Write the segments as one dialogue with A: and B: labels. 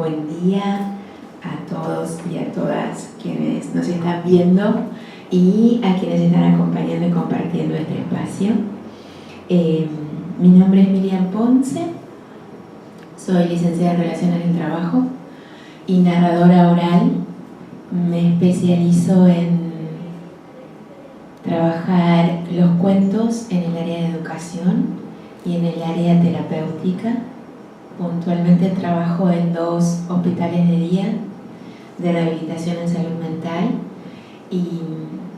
A: buen día a todos y a todas quienes nos están viendo y a quienes están acompañando y compartiendo este espacio. Mi nombre es Miriam Ponce, soy licenciada en Relaciones del Trabajo y narradora oral. Me especializo en trabajar los cuentos en el área de educación y en el área terapéutica. Puntualmente trabajo en 2 hospitales de día de rehabilitación en salud mental y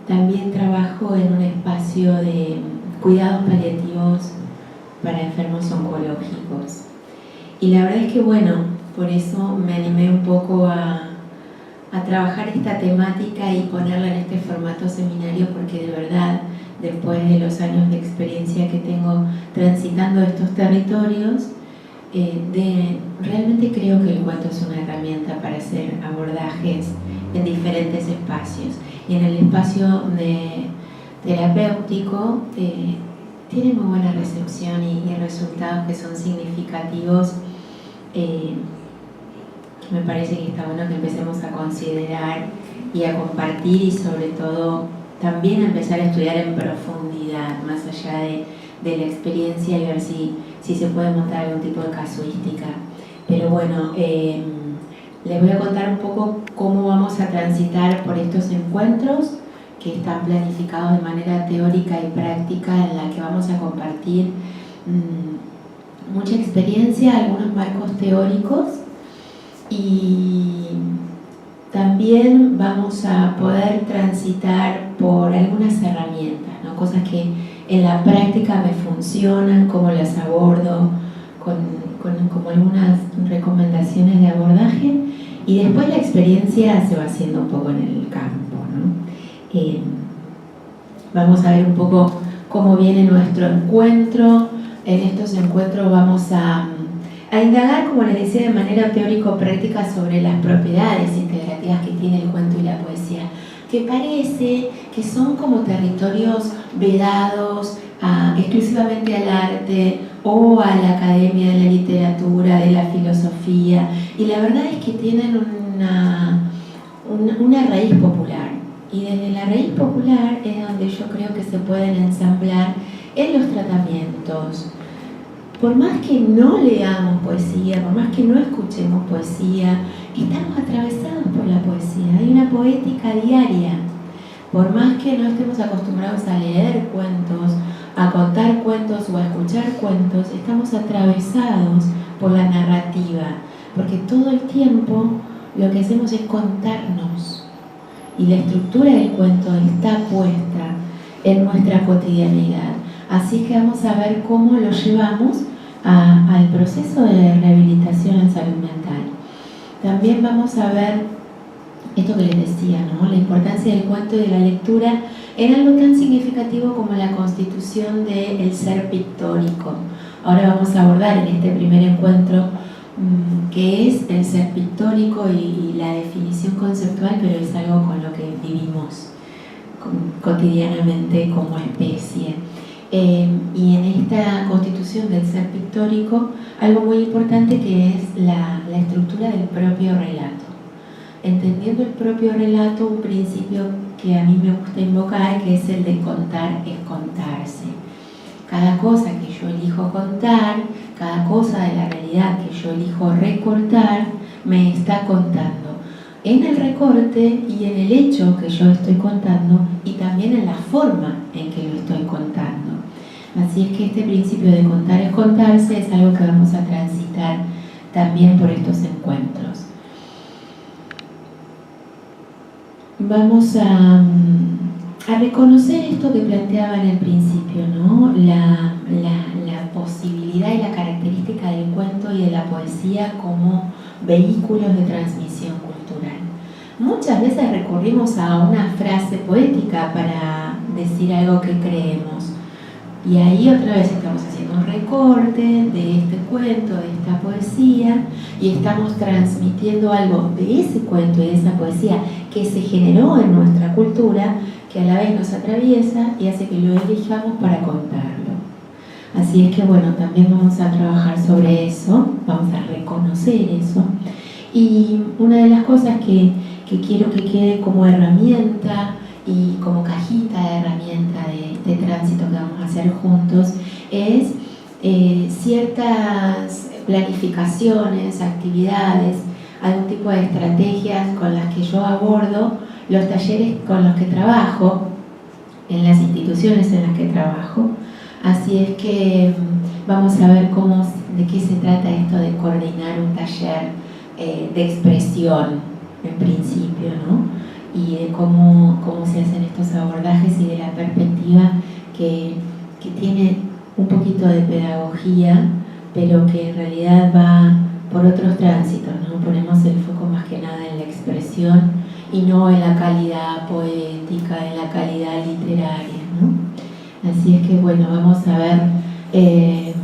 A: también trabajo en un espacio de cuidados paliativos para enfermos oncológicos. Y la verdad es que por eso me animé un poco a trabajar esta temática y ponerla en este formato seminario, porque de verdad, después de los años de experiencia que tengo transitando estos territorios, realmente creo que el cuento es una herramienta para hacer abordajes en diferentes espacios. Y en el espacio terapéutico tiene muy buena recepción y resultados que son significativos, que me parece que está bueno que empecemos a considerar y a compartir, y sobre todo también a empezar a estudiar en profundidad, más allá de la experiencia, y ver si se puede montar algún tipo de casuística. Pero les voy a contar un poco cómo vamos a transitar por estos encuentros que están planificados de manera teórica y práctica, en la que vamos a compartir mucha experiencia, algunos marcos teóricos, y también vamos a poder transitar por algunas herramientas, ¿no? Cosas que en la práctica me funcionan, cómo las abordo, como algunas recomendaciones de abordaje, y después la experiencia se va haciendo un poco en el campo, ¿no? Vamos a ver un poco cómo viene nuestro encuentro. En estos encuentros vamos a indagar, como les decía, de manera teórico-práctica sobre las propiedades integrativas que tiene el cuento y la poesía, que parece que son como territorios vedados exclusivamente al arte o a la academia de la literatura, de la filosofía, y la verdad es que tienen una raíz popular, y desde la raíz popular es donde yo creo que se pueden ensamblar en los tratamientos. Por más que no leamos poesía, por más que no escuchemos poesía, estamos atravesados por la poesía. Hay una poética diaria. Por más que no estemos acostumbrados a leer cuentos, a contar cuentos o a escuchar cuentos, estamos atravesados por la narrativa, porque todo el tiempo lo que hacemos es contarnos, y la estructura del cuento está puesta en nuestra cotidianidad. Así que vamos a ver cómo lo llevamos al proceso de rehabilitación en salud mental. También vamos a ver esto que les decía, ¿no? La importancia del cuento y de la lectura en algo tan significativo como la constitución del ser pictórico. Ahora vamos a abordar en este primer encuentro qué es el ser pictórico y la definición conceptual, pero es algo con lo que vivimos cotidianamente como especie. Y en esta constitución del ser pictórico, algo muy importante que es la estructura del propio relato. Entendiendo el propio relato, un principio que a mí me gusta invocar, que es el de contar es contarse. Cada cosa que yo elijo contar, cada cosa de la realidad que yo elijo recortar, me está contando en el recorte y en el hecho que yo estoy contando, y también en la forma en que lo estoy contando. Así es que este principio de contar es contarse es algo que vamos a transitar también por estos encuentros. Vamos a reconocer esto que planteaba en el principio, ¿no? La posibilidad y la característica del cuento y de la poesía como vehículos de transmisión cultural. Muchas veces recurrimos a una frase poética para decir algo que creemos, y ahí otra vez estamos haciendo un recorte de este cuento, de esta poesía, y estamos transmitiendo algo de ese cuento y de esa poesía que se generó en nuestra cultura, que a la vez nos atraviesa y hace que lo elijamos para contarlo. Así es que también vamos a trabajar sobre eso, vamos a reconocer eso, Y una de las cosas que quiero que quede como herramienta y como cajita de herramienta de tránsito que vamos a hacer juntos es ciertas planificaciones, actividades, algún tipo de estrategias con las que yo abordo los talleres con los que trabajo, en las instituciones en las que trabajo. Así es que vamos a ver de qué se trata esto de coordinar un taller de expresión, en principio, ¿no? Y de cómo se hacen estos abordajes y de la perspectiva que tiene un poquito de pedagogía, pero que en realidad va por otros tránsitos, ¿no? Ponemos el foco más que nada en la expresión y no en la calidad poética, en la calidad literaria, ¿no? Así es que bueno, vamos a ver,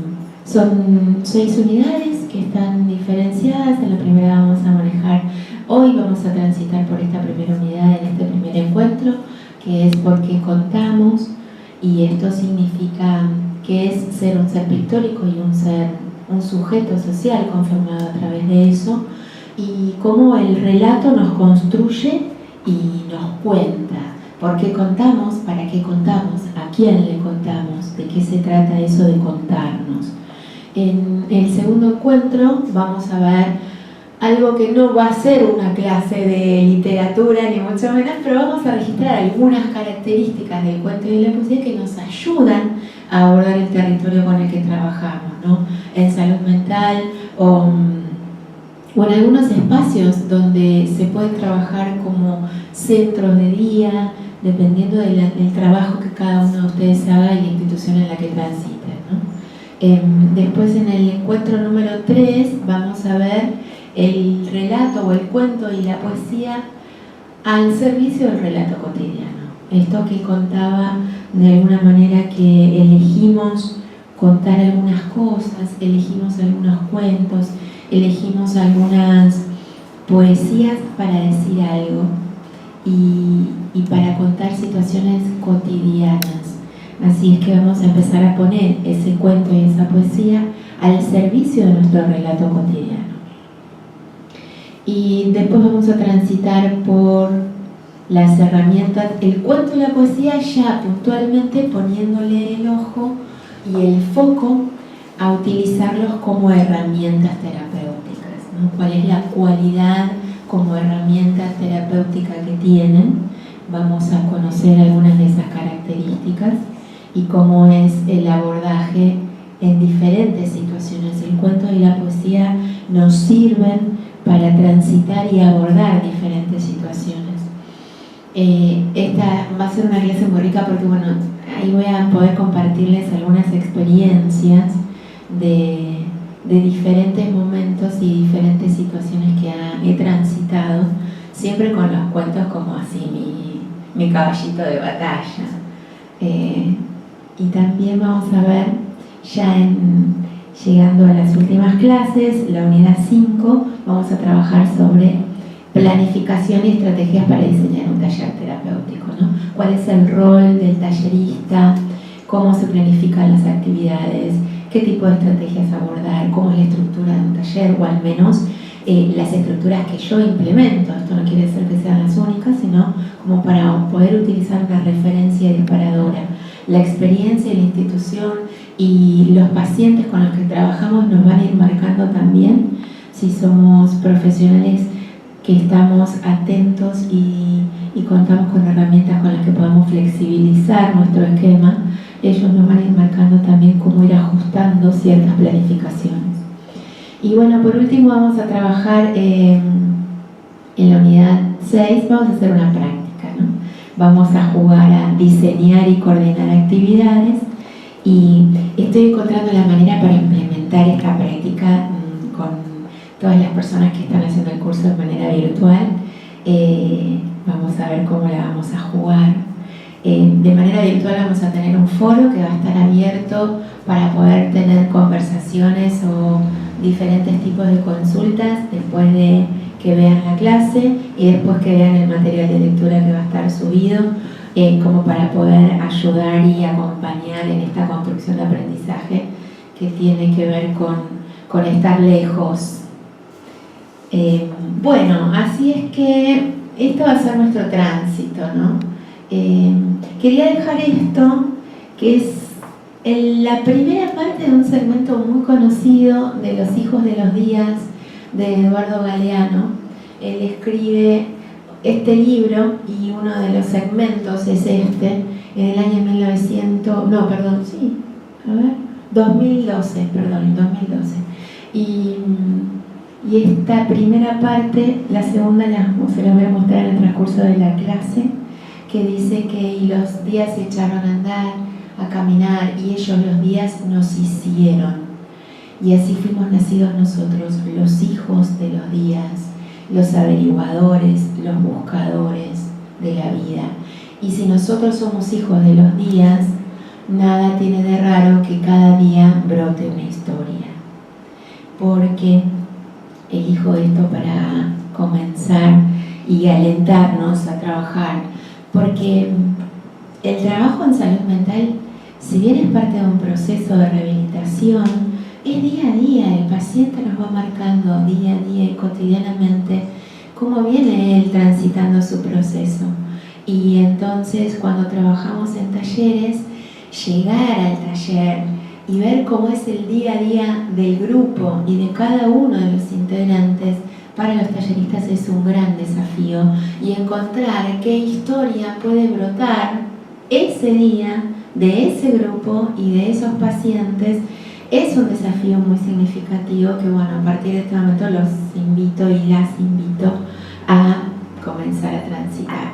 A: son 6 unidades que están diferenciadas. En la primera vamos a manejar, hoy vamos a transitar por esta primera unidad en este primer encuentro, que es por qué contamos, y esto significa que es ser un ser pictórico y un sujeto social conformado a través de eso, y cómo el relato nos construye y nos cuenta. ¿Por qué contamos? ¿Para qué contamos? ¿A quién le contamos? ¿De qué se trata eso de contarnos? En el segundo encuentro vamos a ver algo que no va a ser una clase de literatura ni mucho menos, pero vamos a registrar algunas características del cuento y de la poesía que nos ayudan a abordar el territorio con el que trabajamos, ¿no? En salud mental o en algunos espacios donde se puede trabajar como centros de día, dependiendo del trabajo que cada uno de ustedes haga y la institución en la que transite, ¿no? Después, en el encuentro número 3, vamos a ver el relato o el cuento y la poesía al servicio del relato cotidiano. Esto que contaba de alguna manera que elegimos contar algunas cosas, elegimos algunos cuentos, elegimos algunas poesías para decir algo y para contar situaciones cotidianas. Así es que vamos a empezar a poner ese cuento y esa poesía al servicio de nuestro relato cotidiano. Y después vamos a transitar por las herramientas, el cuento y la poesía ya puntualmente poniéndole el ojo y el foco a utilizarlos como herramientas terapéuticas, ¿no? ¿Cuál es la cualidad como herramienta terapéutica que tienen? Vamos a conocer algunas de esas características y cómo es el abordaje en diferentes situaciones. El cuento y la poesía nos sirven para transitar y abordar diferentes situaciones. Esta va a ser una clase muy rica porque, bueno, ahí voy a poder compartirles algunas experiencias de diferentes momentos y diferentes situaciones que he transitado, siempre con los cuentos como así mi caballito de batalla. Y también vamos a ver, ya llegando a las últimas clases, la unidad 5, vamos a trabajar sobre planificación y estrategias para diseñar un taller terapéutico, ¿no? ¿Cuál es el rol del tallerista? ¿Cómo se planifican las actividades? ¿Qué tipo de estrategias abordar? ¿Cómo es la estructura de un taller? O al menos las estructuras que yo implemento. Esto no quiere decir que sean las únicas, sino como para poder utilizar una referencia disparadora. La experiencia de la institución y los pacientes con los que trabajamos nos van a ir marcando también si somos profesionales que estamos atentos y contamos con herramientas con las que podamos flexibilizar nuestro esquema. Ellos nos van a ir marcando también cómo ir ajustando ciertas planificaciones. Y bueno, por último vamos a trabajar en la unidad 6, vamos a hacer una práctica, ¿no? Vamos a jugar a diseñar y coordinar actividades y estoy encontrando la manera para implementar esta práctica con todas las personas que están haciendo el curso de manera virtual. Vamos a ver cómo la vamos a jugar. De manera virtual vamos a tener un foro que va a estar abierto para poder tener conversaciones o diferentes tipos de consultas después de que vean la clase y después que vean el material de lectura que va a estar subido, como para poder ayudar y acompañar en esta construcción de aprendizaje que tiene que ver con estar lejos Bueno, así es que esto va a ser nuestro tránsito, ¿no? Quería dejar esto, que es la primera parte de un segmento muy conocido de Los hijos de los días de Eduardo Galeano. Él escribe este libro y uno de los segmentos es este, en el año 2012. Y esta primera parte, la segunda se la voy a mostrar en el transcurso de la clase, que dice que y los días se echaron a andar, a caminar, y ellos los días nos hicieron. Y así fuimos nacidos nosotros, los hijos de los días, los averiguadores, los buscadores de la vida. Y si nosotros somos hijos de los días, nada tiene de raro que cada día brote una historia. Porque elijo esto para comenzar y alentarnos a trabajar, porque el trabajo en salud mental, si bien es parte de un proceso de rehabilitación, es día a día. El paciente nos va marcando día a día y cotidianamente cómo viene él transitando su proceso. Y entonces, cuando trabajamos en talleres, llegar al taller y ver cómo es el día a día del grupo y de cada uno de los integrantes, para los talleristas es un gran desafío, y encontrar qué historia puede brotar ese día de ese grupo y de esos pacientes es un desafío muy significativo que, bueno, a partir de este momento los invito y las invito a comenzar a transitar.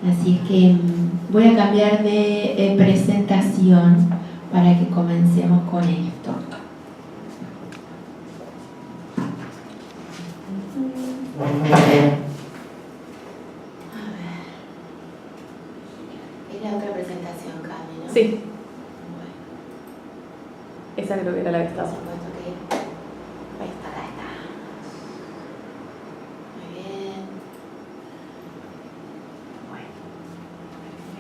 A: Así es que voy a cambiar de presentación para que comencemos con esto. A ver. Es la otra presentación, Cami, ¿no?
B: Sí.
A: Bueno.
B: Esa creo que era la que estaba.
A: Ahí está, acá está. Muy bien. Bueno.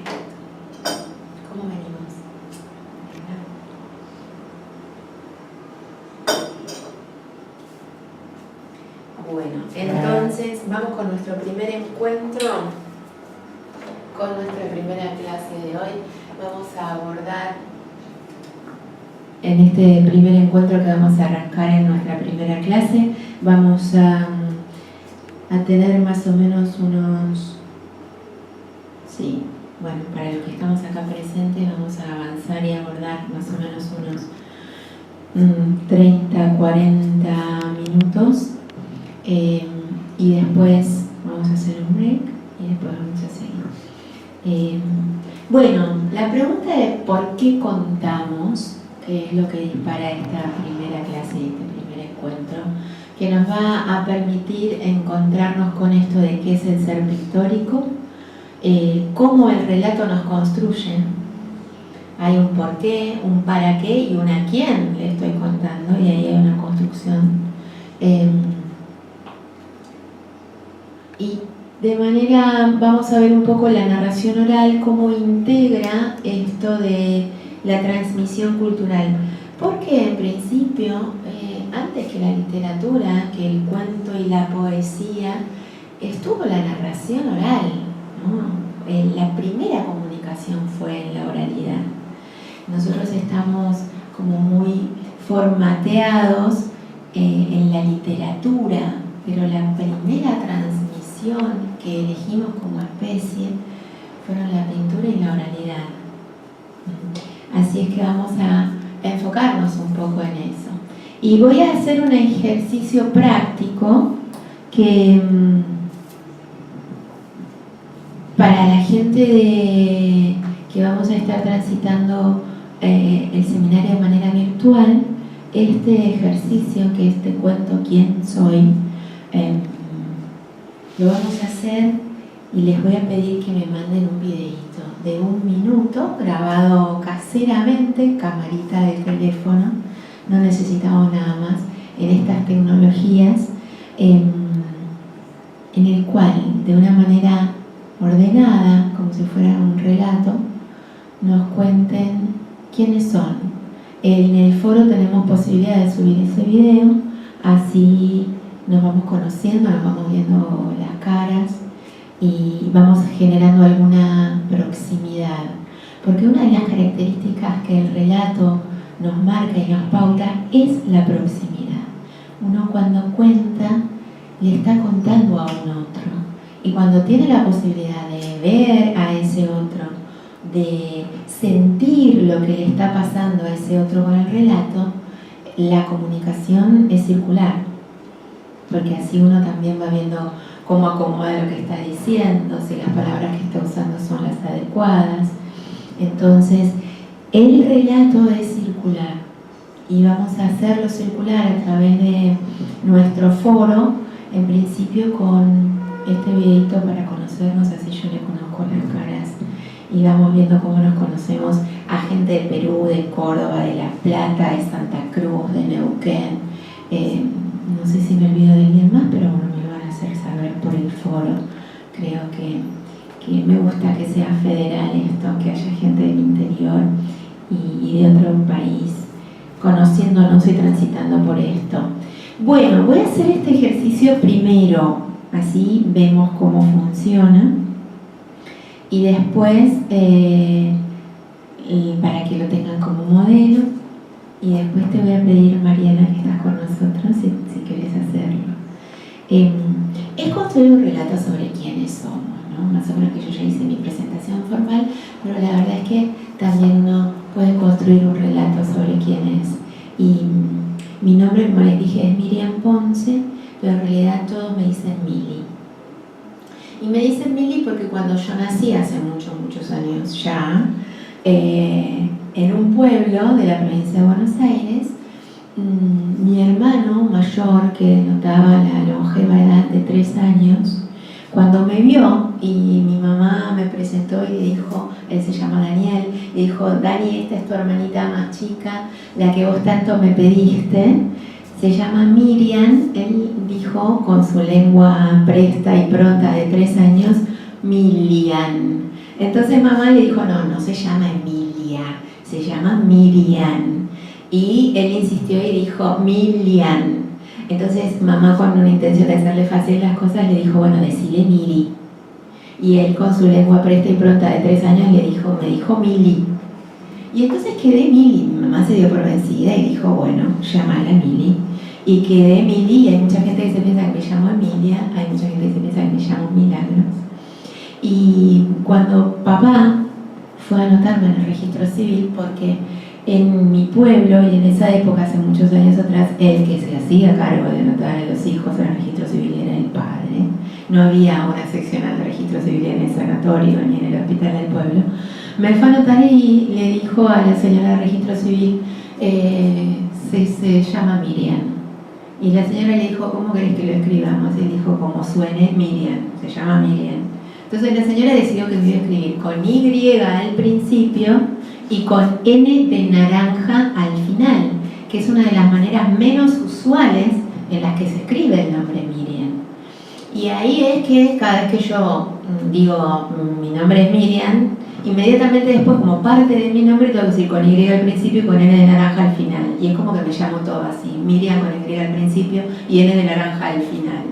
A: Perfecto. ¿Cómo venimos? Bueno, entonces vamos con nuestro primer encuentro, con nuestra primera clase de hoy. Vamos a abordar en este primer encuentro que vamos a arrancar en nuestra primera clase, vamos a tener más o menos unos, bueno, para los que estamos acá presentes vamos a avanzar y abordar más o menos unos 30, 40 minutos. Y después vamos a hacer un break y después vamos a seguir. Bueno, la pregunta de por qué contamos, que es lo que dispara esta primera clase, este primer encuentro, que nos va a permitir encontrarnos con esto de qué es el ser pictórico, cómo el relato nos construye. Hay un por qué, un para qué y un a quién le estoy contando, y ahí hay una construcción. Y de manera, vamos a ver un poco la narración oral, cómo integra esto de la transmisión cultural. Porque en principio, antes que la literatura, que el cuento y la poesía, estuvo la narración oral, ¿no? La primera comunicación fue en la oralidad. Nosotros estamos como muy formateados en la literatura, pero la primera transmisión que elegimos como especie fueron la pintura y la oralidad. Así es que vamos a enfocarnos un poco en eso. Y voy a hacer un ejercicio práctico que para la gente que vamos a estar transitando el seminario de manera virtual, este ejercicio, que es Te cuento quién soy, lo vamos a hacer y les voy a pedir que me manden un videíto de 1 minuto grabado caseramente, camarita de teléfono, no necesitamos nada más en estas tecnologías, en el cual de una manera ordenada, como si fuera un relato, nos cuenten quiénes son. En el foro tenemos posibilidad de subir ese video, así nos vamos conociendo, nos vamos viendo las caras y vamos generando alguna proximidad. Porque una de las características que el relato nos marca y nos pauta es la proximidad. Uno cuando cuenta le está contando a un otro, y cuando tiene la posibilidad de ver a ese otro, de sentir lo que le está pasando a ese otro con el relato, la comunicación es circular, porque así uno también va viendo cómo acomoda lo que está diciendo, si las palabras que está usando son las adecuadas. Entonces, el relato es circular y vamos a hacerlo circular a través de nuestro foro, en principio con este videito para conocernos, así yo le conozco las caras y vamos viendo cómo nos conocemos a gente de Perú, de Córdoba, de La Plata, de Santa Cruz, de Neuquén. No sé si me olvido de alguien más, pero bueno, me lo van a hacer saber por el foro. Creo que me gusta que sea federal esto, que haya gente del interior y de otro país conociéndonos y transitando por esto. Bueno, voy a hacer este ejercicio primero, así vemos cómo funciona, y después para que lo tengan como modelo, y después te voy a pedir, Mariana, que estás con nosotros, si querés hacerlo. Es construir un relato sobre quiénes somos, ¿no? Más o menos que yo ya hice mi presentación formal, pero la verdad es que también uno puede construir un relato sobre quién es. Y mi nombre, como les dije, es Miriam Ponce, pero en realidad todos me dicen Mili. Y me dicen Mili porque cuando yo nací, hace muchos años ya, en un pueblo de la provincia de Buenos Aires, mi hermano mayor, que notaba la longeva edad de 3 años, cuando me vio y mi mamá me presentó y le dijo, él se llama Daniel, le dijo, Dani, esta es tu hermanita más chica, la que vos tanto me pediste, se llama Miriam. Él dijo con su lengua presta y pronta de 3 años, Milian. Entonces mamá le dijo, no se llama Emilia, se llama Miriam. Y él insistió y dijo, Milian. Entonces mamá, con una intención de hacerle fácil las cosas, le dijo, bueno, decile Miri. Y él con su lengua presta y pronta de 3 años me dijo Mili. Y entonces quedé Mili. Mi mamá se dio por vencida y dijo, bueno, llamala Mili. Y quedé Mili, y hay mucha gente que se piensa que me llamo Emilia, hay mucha gente que se piensa que me llamo Milagros. Y cuando papá fue a anotarme en el registro civil, porque en mi pueblo, y en esa época, hace muchos años atrás, el que se hacía cargo de anotar a los hijos en el registro civil era el padre. No había una seccional de registro civil en el sanatorio ni en el hospital del pueblo. Me fue a anotar y le dijo a la señora de registro civil, se llama Miriam. Y la señora le dijo, ¿cómo querés que lo escribamos? Y dijo, como suene, Miriam, se llama Miriam. Entonces la señora decidió que me iba a escribir con Y al principio y con N de naranja al final, que es una de las maneras menos usuales en las que se escribe el nombre Miriam. Y ahí es que cada vez que yo digo mi nombre es Miriam, inmediatamente después, como parte de mi nombre, tengo que decir con Y al principio y con N de naranja al final. Y es como que me llamo todo así, Miriam con Y al principio y N de naranja al final.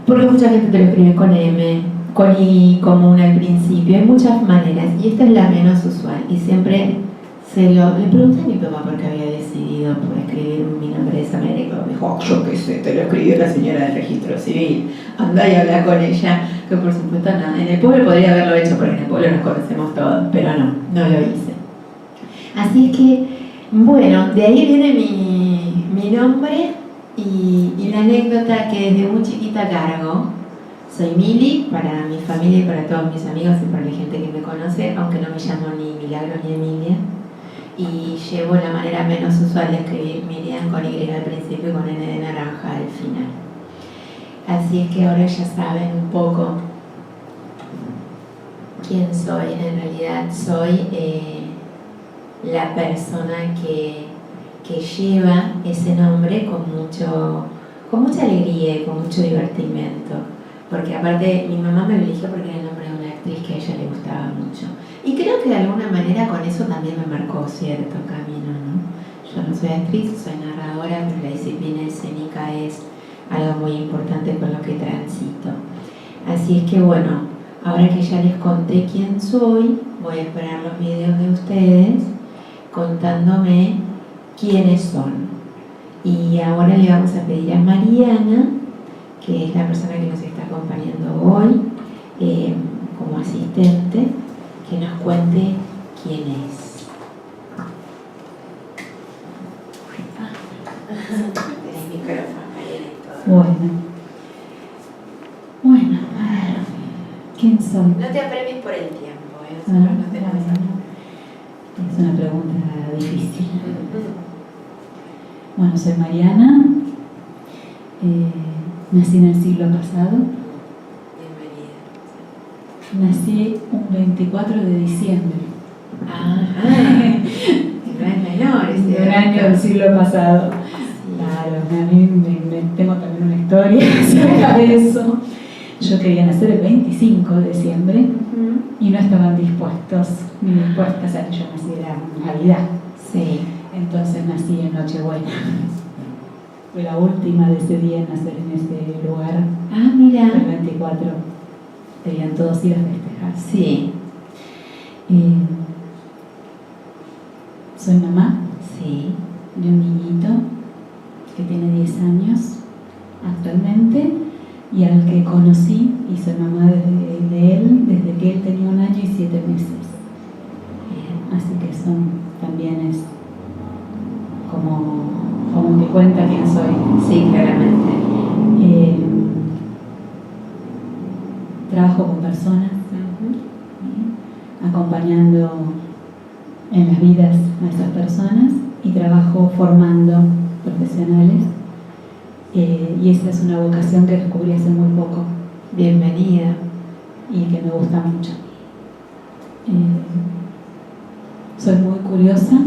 A: Porque mucha gente te lo escribe con M, con I común al principio, hay muchas maneras, y esta es la menos usual. Y siempre le pregunté a mi papá por qué había decidido por escribir mi nombre de esa manera, y me dijo, yo qué sé, te lo escribió la señora del registro civil, andá y habla con ella, que por supuesto no. En el pueblo podría haberlo hecho porque en el pueblo nos conocemos todos, pero no lo hice. Así es que, bueno, de ahí viene mi nombre y la anécdota que desde muy chiquita cargo. Soy Mili para mi familia y para todos mis amigos y para la gente que me conoce, aunque no me llamo ni Milagro ni Emilia. Y llevo la manera menos usual de escribir Miriam con Y al principio y con N de naranja al final. Así es que ahora ya saben un poco quién soy. En realidad soy la persona que lleva ese nombre con mucha alegría y con mucho divertimento. Porque aparte mi mamá me lo eligió porque era el nombre de una actriz que a ella le gustaba mucho. Y creo que de alguna manera con eso también me marcó cierto camino, ¿no? Yo no soy actriz, soy narradora, pero la disciplina escénica es algo muy importante con lo que transito. Así es que bueno, ahora que ya les conté quién soy, voy a esperar los videos de ustedes contándome quiénes son. Y ahora le vamos a pedir a Mariana, que es la persona que nos está acompañando hoy como asistente, que nos cuente quién es.
C: Bueno, a ver, ¿quién soy?
A: No te apremies por el tiempo, nosotros no tenemos
C: Es una pregunta difícil. Bueno, soy Mariana, nací en el siglo pasado.
A: Bienvenida.
C: Nací un 24 de diciembre.
A: No es menor
C: De un año del siglo pasado. Claro, a mí tengo también una historia acerca de eso. Yo quería nacer el 25 de diciembre y no estaban dispuestos ni dispuestas a que yo naciera en Navidad.
A: Sí.
C: Entonces nací en Nochebuena. Fue la última de ese día en nacer en ese lugar.
A: Mira.
C: El 24. Querían todos ir a festejar.
A: Sí.
C: Soy mamá.
A: Sí.
C: De un niñito que tiene 10 años actualmente y al que conocí y soy mamá de él desde que él tenía 1 año y 7 meses.
A: Bien.
C: Así que también es como me cuenta quién soy.
A: Sí, claramente.
C: Trabajo con personas, acompañando en las vidas a esas personas y trabajo formando profesionales y esa es una vocación que descubrí hace muy poco.
A: Bienvenida.
C: Y que me gusta mucho. Soy muy curiosa,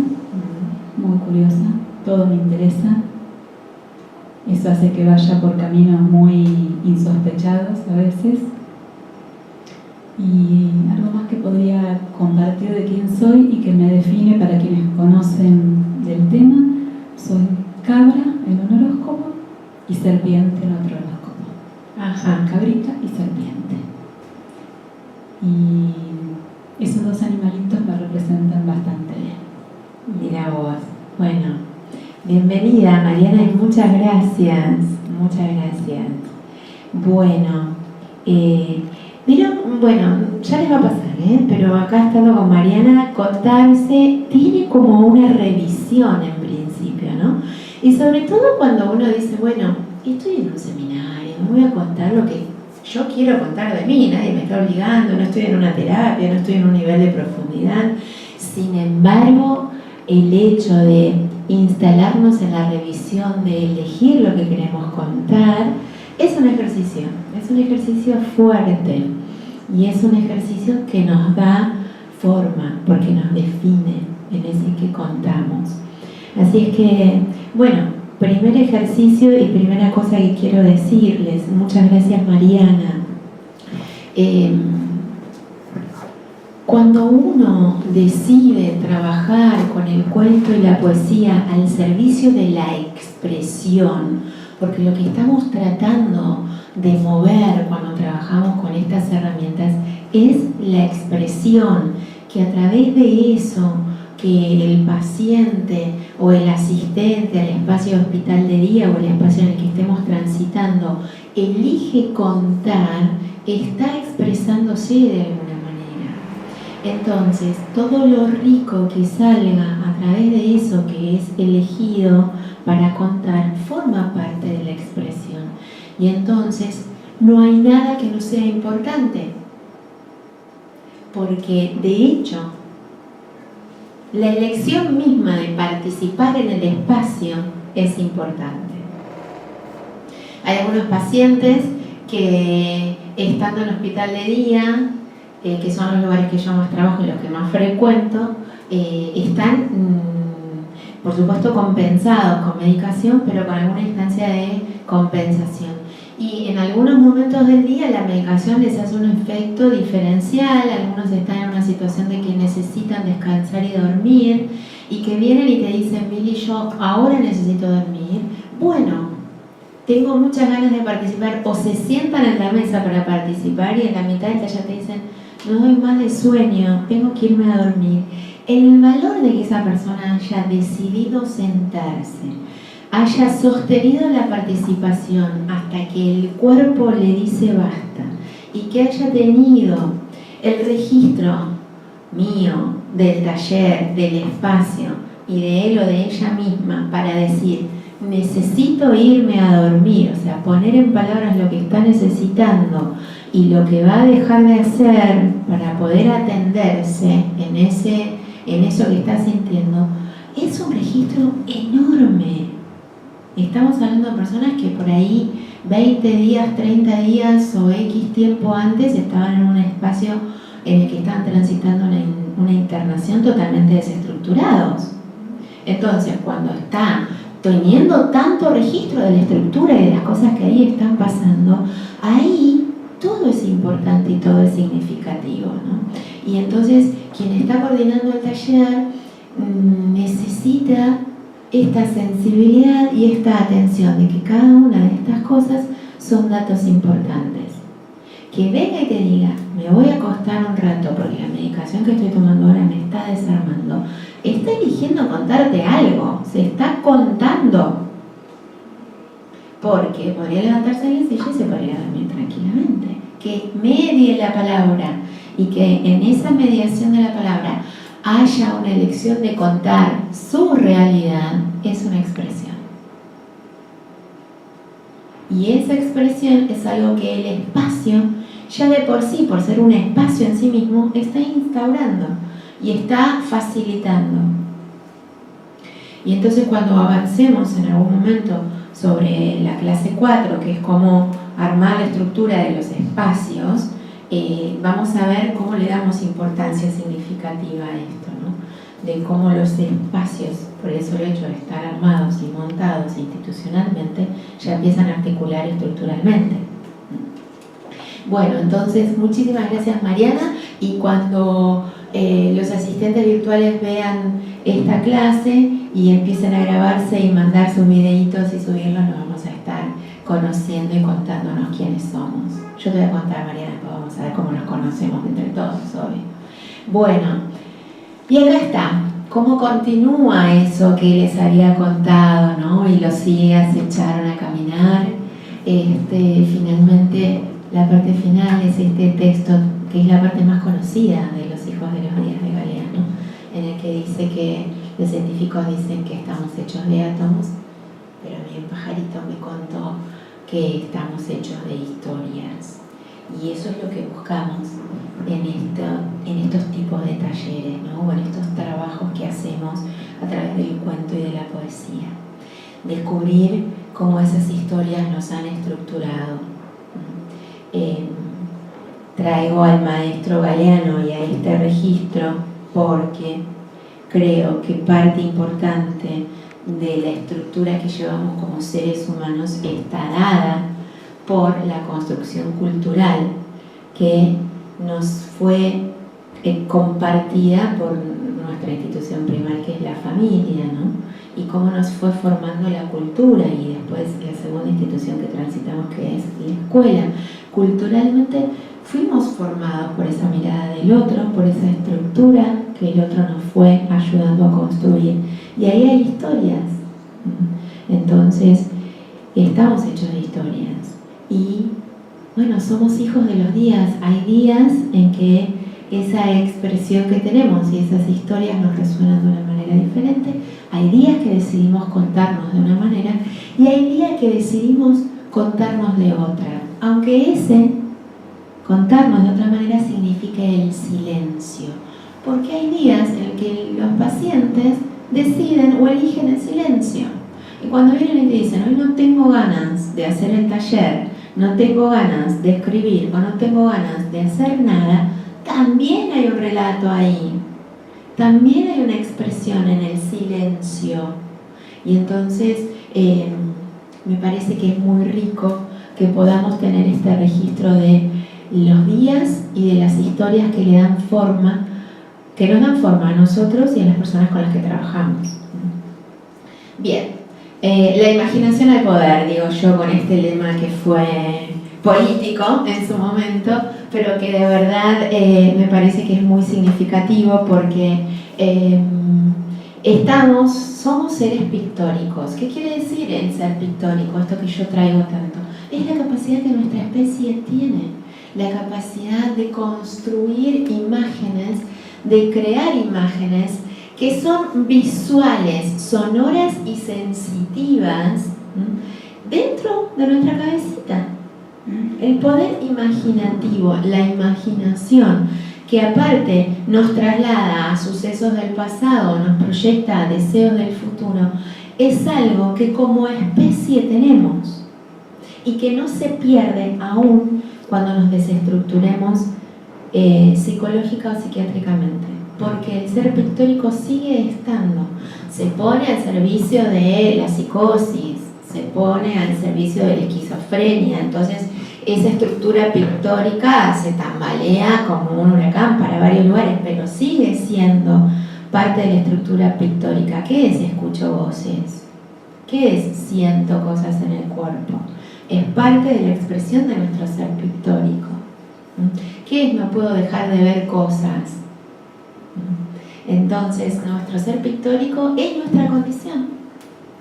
C: todo me interesa. Eso hace que vaya por caminos muy insospechados a veces. Y algo más que podría compartir de quién soy y que me define para quienes conocen del tema, soy cabra en un horóscopo y serpiente en otro horóscopo. Soy cabrita y serpiente. Y esos dos animalitos me representan bastante bien.
A: Mira vos. Bueno, bienvenida Mariana y muchas gracias. Muchas gracias. Bueno, bueno, ya les va a pasar, pero acá estando con Mariana, contarse tiene como una revisión en principio, ¿no? Y sobre todo cuando uno dice, bueno, estoy en un seminario, me voy a contar lo que yo quiero contar de mí, nadie me está obligando, no estoy en una terapia, no estoy en un nivel de profundidad. Sin embargo, el hecho de instalarnos en la revisión, de elegir lo que queremos contar, es un ejercicio fuerte y es un ejercicio que nos da forma, porque nos define en ese que contamos. Así es que, bueno, primer ejercicio y primera cosa que quiero decirles, muchas gracias Mariana. Cuando uno decide trabajar con el cuento y la poesía al servicio de la expresión, porque lo que estamos tratando de mover cuando trabajamos con estas herramientas es la expresión, que a través de eso que el paciente o el asistente al espacio de hospital de día o el espacio en el que estemos transitando elige contar, está expresándose de alguna manera. Entonces, todo lo rico que salga a través de eso que es elegido para contar forma parte de la expresión. Y entonces, no hay nada que no sea importante. Porque, de hecho, la elección misma de participar en el espacio es importante. Hay algunos pacientes que, estando en hospital de día, que son los lugares que yo más trabajo y los que más frecuento, están, por supuesto, compensados con medicación, pero con alguna instancia de compensación. Y en algunos momentos del día la medicación les hace un efecto diferencial, algunos están en una situación de que necesitan descansar y dormir, y que vienen y te dicen, Mili, yo ahora necesito dormir. Bueno, tengo muchas ganas de participar, o se sientan en la mesa para participar y en la mitad del taller te dicen, no doy más de sueño, tengo que irme a dormir. El valor de que esa persona haya decidido sentarse, haya sostenido la participación hasta que el cuerpo le dice basta, y que haya tenido el registro mío del taller, del espacio y de él o de ella misma para decir, necesito irme a dormir, o sea, poner en palabras lo que está necesitando y lo que va a dejar de hacer para poder atenderse en eso que está sintiendo, es un registro enorme. Estamos hablando de personas que por ahí 20 días, 30 días o X tiempo antes estaban en un espacio en el que estaban transitando una internación totalmente desestructurados. Entonces, cuando está teniendo tanto registro de la estructura y de las cosas que ahí están pasando, ahí todo es importante y todo es significativo, ¿no? Y entonces, quien está coordinando el taller necesita esta sensibilidad y esta atención de que cada una de estas cosas son datos importantes. Que venga y te diga, me voy a acostar un rato porque la medicación que estoy tomando ahora me está desarmando, está eligiendo contarte algo, se está contando. Porque podría levantarse en la silla y se podría dormir tranquilamente. Que medie la palabra y que en esa mediación de la palabra haya una elección de contar su realidad, es una expresión. Y esa expresión es algo que el espacio, ya de por sí, por ser un espacio en sí mismo, está instaurando y está facilitando. Y entonces cuando avancemos en algún momento sobre la clase 4, que es cómo armar la estructura de los espacios, vamos a ver cómo le damos importancia significativa a esto, ¿no? De cómo los espacios, por eso el hecho de estar armados y montados institucionalmente, ya empiezan a articular estructuralmente. Bueno, entonces muchísimas gracias, Mariana, y cuando los asistentes virtuales vean esta clase y empiecen a grabarse y mandar sus videitos y subirlos, nos vamos a estar conociendo y contándonos quiénes somos. Yo te voy a contar, Mariana, después vamos a ver cómo nos conocemos entre todos, obvio. Bueno, y acá está, cómo continúa eso que les había contado, ¿no? Y los ciegas se echaron a caminar. Finalmente, la parte final es este texto, que es la parte más conocida de los hijos de los días de Galeano, en el que dice que los científicos dicen que estamos hechos de átomos, pero a mí un pajarito me contó que estamos hechos de historias. Y eso es lo que buscamos en estos tipos de talleres, ¿no? O en estos trabajos que hacemos a través del cuento y de la poesía. Descubrir cómo esas historias nos han estructurado. Traigo al maestro Galeano y a este registro porque creo que parte importante de la estructura que llevamos como seres humanos está dada por la construcción cultural que nos fue compartida por nuestra institución primaria, que es la familia, ¿no? Y cómo nos fue formando la cultura, y después la segunda institución que transitamos, que es la escuela. Culturalmente fuimos formados por esa mirada del otro, por esa estructura que el otro nos fue ayudando a construir. Y ahí hay historias. Entonces, estamos hechos de historias. Y, bueno, somos hijos de los días. Hay días en que esa expresión que tenemos y esas historias nos resuenan de una manera diferente. Hay días que decidimos contarnos de una manera y hay días que decidimos contarnos de otra. Aunque ese contarnos de otra manera significa el silencio. Porque hay días en que los pacientes deciden o eligen el silencio. Y cuando vienen y te dicen, hoy no tengo ganas de hacer el taller, no tengo ganas de escribir o no tengo ganas de hacer nada, también hay un relato ahí. También hay una expresión en el silencio. Y entonces me parece que es muy rico que podamos tener este registro de los días y de las historias que le dan forma, que nos dan forma a nosotros y a las personas con las que trabajamos. Bien, La imaginación al poder, digo yo, con este lema que fue político en su momento, pero que de verdad me parece que es muy significativo porque somos seres pictóricos. ¿Qué quiere decir el ser pictórico? Esto que yo traigo tanto. Es la capacidad que nuestra especie tiene, la capacidad de construir imágenes, de crear imágenes que son visuales, sonoras y sensitivas dentro de nuestra cabecita. El poder imaginativo, la imaginación, que aparte nos traslada a sucesos del pasado, nos proyecta a deseos del futuro, es algo que como especie tenemos y que no se pierde aún cuando nos desestructuremos psicológica o psiquiátricamente, porque el ser pictórico sigue estando, se pone al servicio de la psicosis, se pone al servicio de la esquizofrenia, entonces esa estructura pictórica se tambalea como un huracán para varios lugares, pero sigue siendo parte de la estructura pictórica. ¿Qué es escucho voces? ¿Qué es siento cosas en el cuerpo? Es parte de la expresión de nuestro ser pictórico. ¿Qué es no puedo dejar de ver cosas? Entonces, nuestro ser pictórico es nuestra condición,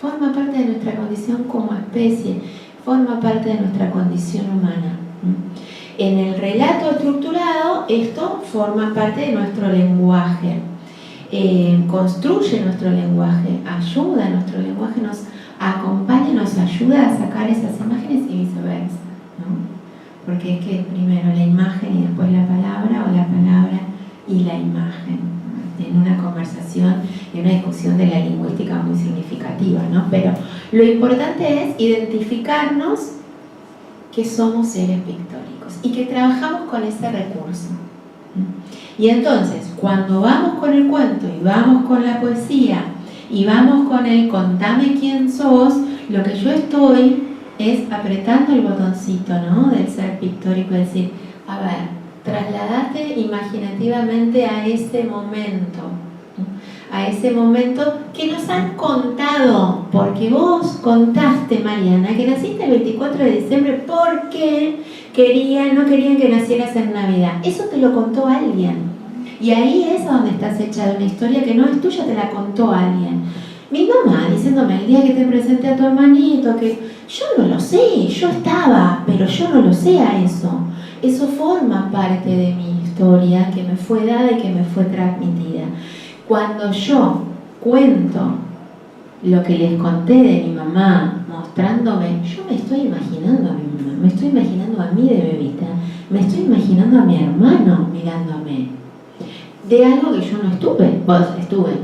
A: forma parte de nuestra condición como especie, forma parte de nuestra condición humana. En el relato estructurado, esto forma parte de nuestro lenguaje, construye nuestro lenguaje, ayuda a nuestro lenguaje, nos acompaña, nos ayuda a sacar esas imágenes y viceversa, ¿no? Porque es que primero la imagen y después la palabra, o la palabra y la imagen, ¿no? En una conversación y una discusión de la lingüística muy significativa, ¿no? Pero lo importante es identificarnos que somos seres pictóricos y que trabajamos con ese recurso. Y entonces, cuando vamos con el cuento y vamos con la poesía y vamos con el contame quién sos, lo que yo estoy es apretando el botoncito, ¿no? Del ser pictórico, es decir, a ver, trasladate imaginativamente a ese momento que nos han contado, porque vos contaste, Mariana, que naciste el 24 de diciembre porque no querían que nacieras en Navidad. Eso te lo contó alguien. Y ahí es donde estás hecha de una historia que no es tuya, te la contó alguien. Mi mamá diciéndome el día que te presenté a tu hermanito, que yo no lo sé, yo estaba, pero yo no lo sé a eso. Eso forma parte de mi historia que me fue dada y que me fue transmitida. Cuando yo cuento lo que les conté de mi mamá, mostrándome, yo me estoy imaginando a mi mamá, me estoy imaginando a mí de bebita, me estoy imaginando a mi hermano mirándome. De algo que yo no estuve,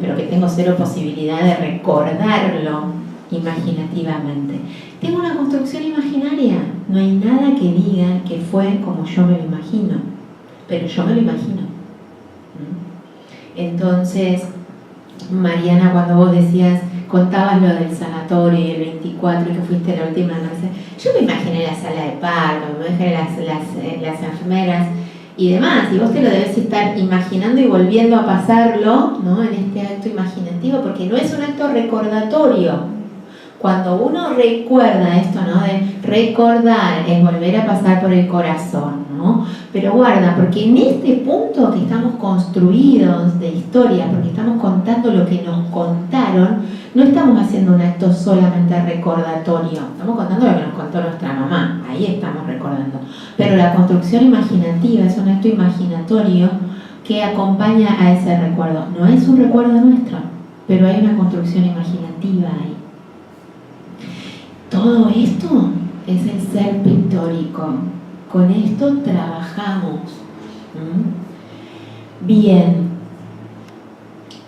A: pero que tengo cero posibilidad de recordarlo imaginativamente. Tengo una construcción imaginaria, no hay nada que diga que fue como yo me lo imagino, pero yo me lo imagino. Entonces, Mariana, cuando vos contabas lo del sanatorio y el 24 y que fuiste la última noche, yo me imaginé la sala de parto, me imaginé las enfermeras y demás, y vos te lo debes estar imaginando y volviendo a pasarlo, ¿no? En este acto imaginativo, porque no es un acto recordatorio. Cuando uno recuerda esto, ¿no? De recordar es volver a pasar por el corazón, ¿no? Pero guarda, porque en este punto que estamos construidos de historia, porque estamos contando lo que nos contaron, no estamos haciendo un acto solamente recordatorio, estamos contando lo que nos contó nuestra mamá, ahí estamos recordando. Pero la construcción imaginativa es un acto imaginatorio que acompaña a ese recuerdo. No es un recuerdo nuestro, pero hay una construcción imaginativa ahí. Todo esto es el ser pictórico. Con esto trabajamos. Bien.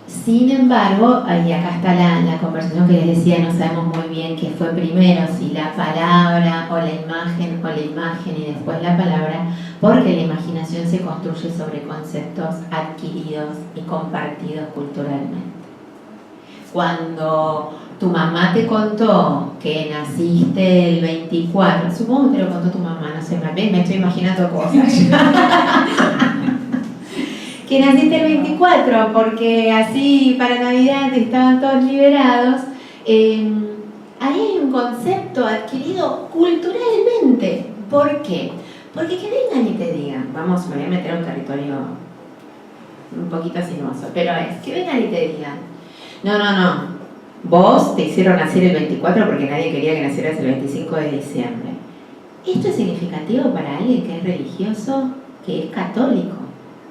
A: Sin embargo, y acá está la conversación que les decía, no sabemos muy bien qué fue primero, si la palabra o la imagen y después la palabra, porque la imaginación se construye sobre conceptos adquiridos y compartidos culturalmente. Cuando tu mamá te contó que naciste el 24, supongo que te lo contó tu mamá, no sé, me estoy imaginando cosas. Que naciste el 24 porque así para Navidad estaban todos liberados. ahí hay un concepto adquirido culturalmente. ¿Por qué? Porque que vengan y te digan, me voy a meter a un territorio un poquito sinuoso, pero que vengan y te digan, no, vos te hicieron nacer el 24 porque nadie quería que nacieras el 25 de diciembre. ¿Esto es significativo para alguien que es religioso, que es católico?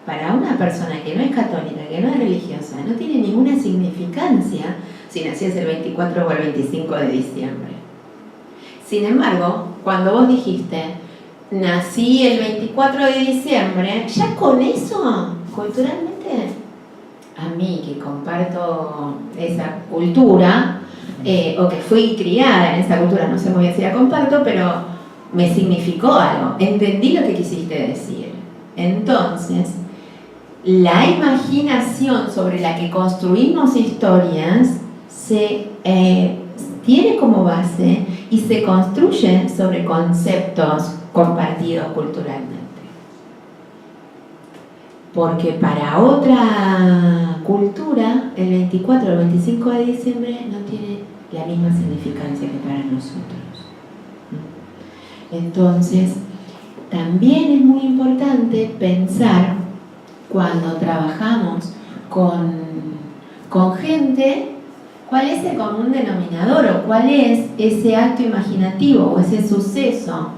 A: Para una persona que no es católica, que no es religiosa, no tiene ninguna significancia si nacías el 24 o el 25 de diciembre. Sin embargo, cuando vos dijiste, nací el 24 de diciembre, ya con eso, culturalmente, a mí que comparto esa cultura, o que fui criada en esa cultura, no sé muy bien si la comparto, pero me significó algo, entendí lo que quisiste decir. Entonces, la imaginación sobre la que construimos historias se tiene como base y se construye sobre conceptos compartidos culturalmente. Porque para otra cultura, el 24 o el 25 de diciembre no tiene la misma significancia que para nosotros. Entonces, también es muy importante pensar cuando trabajamos con gente, cuál es el común denominador o cuál es ese acto imaginativo o ese suceso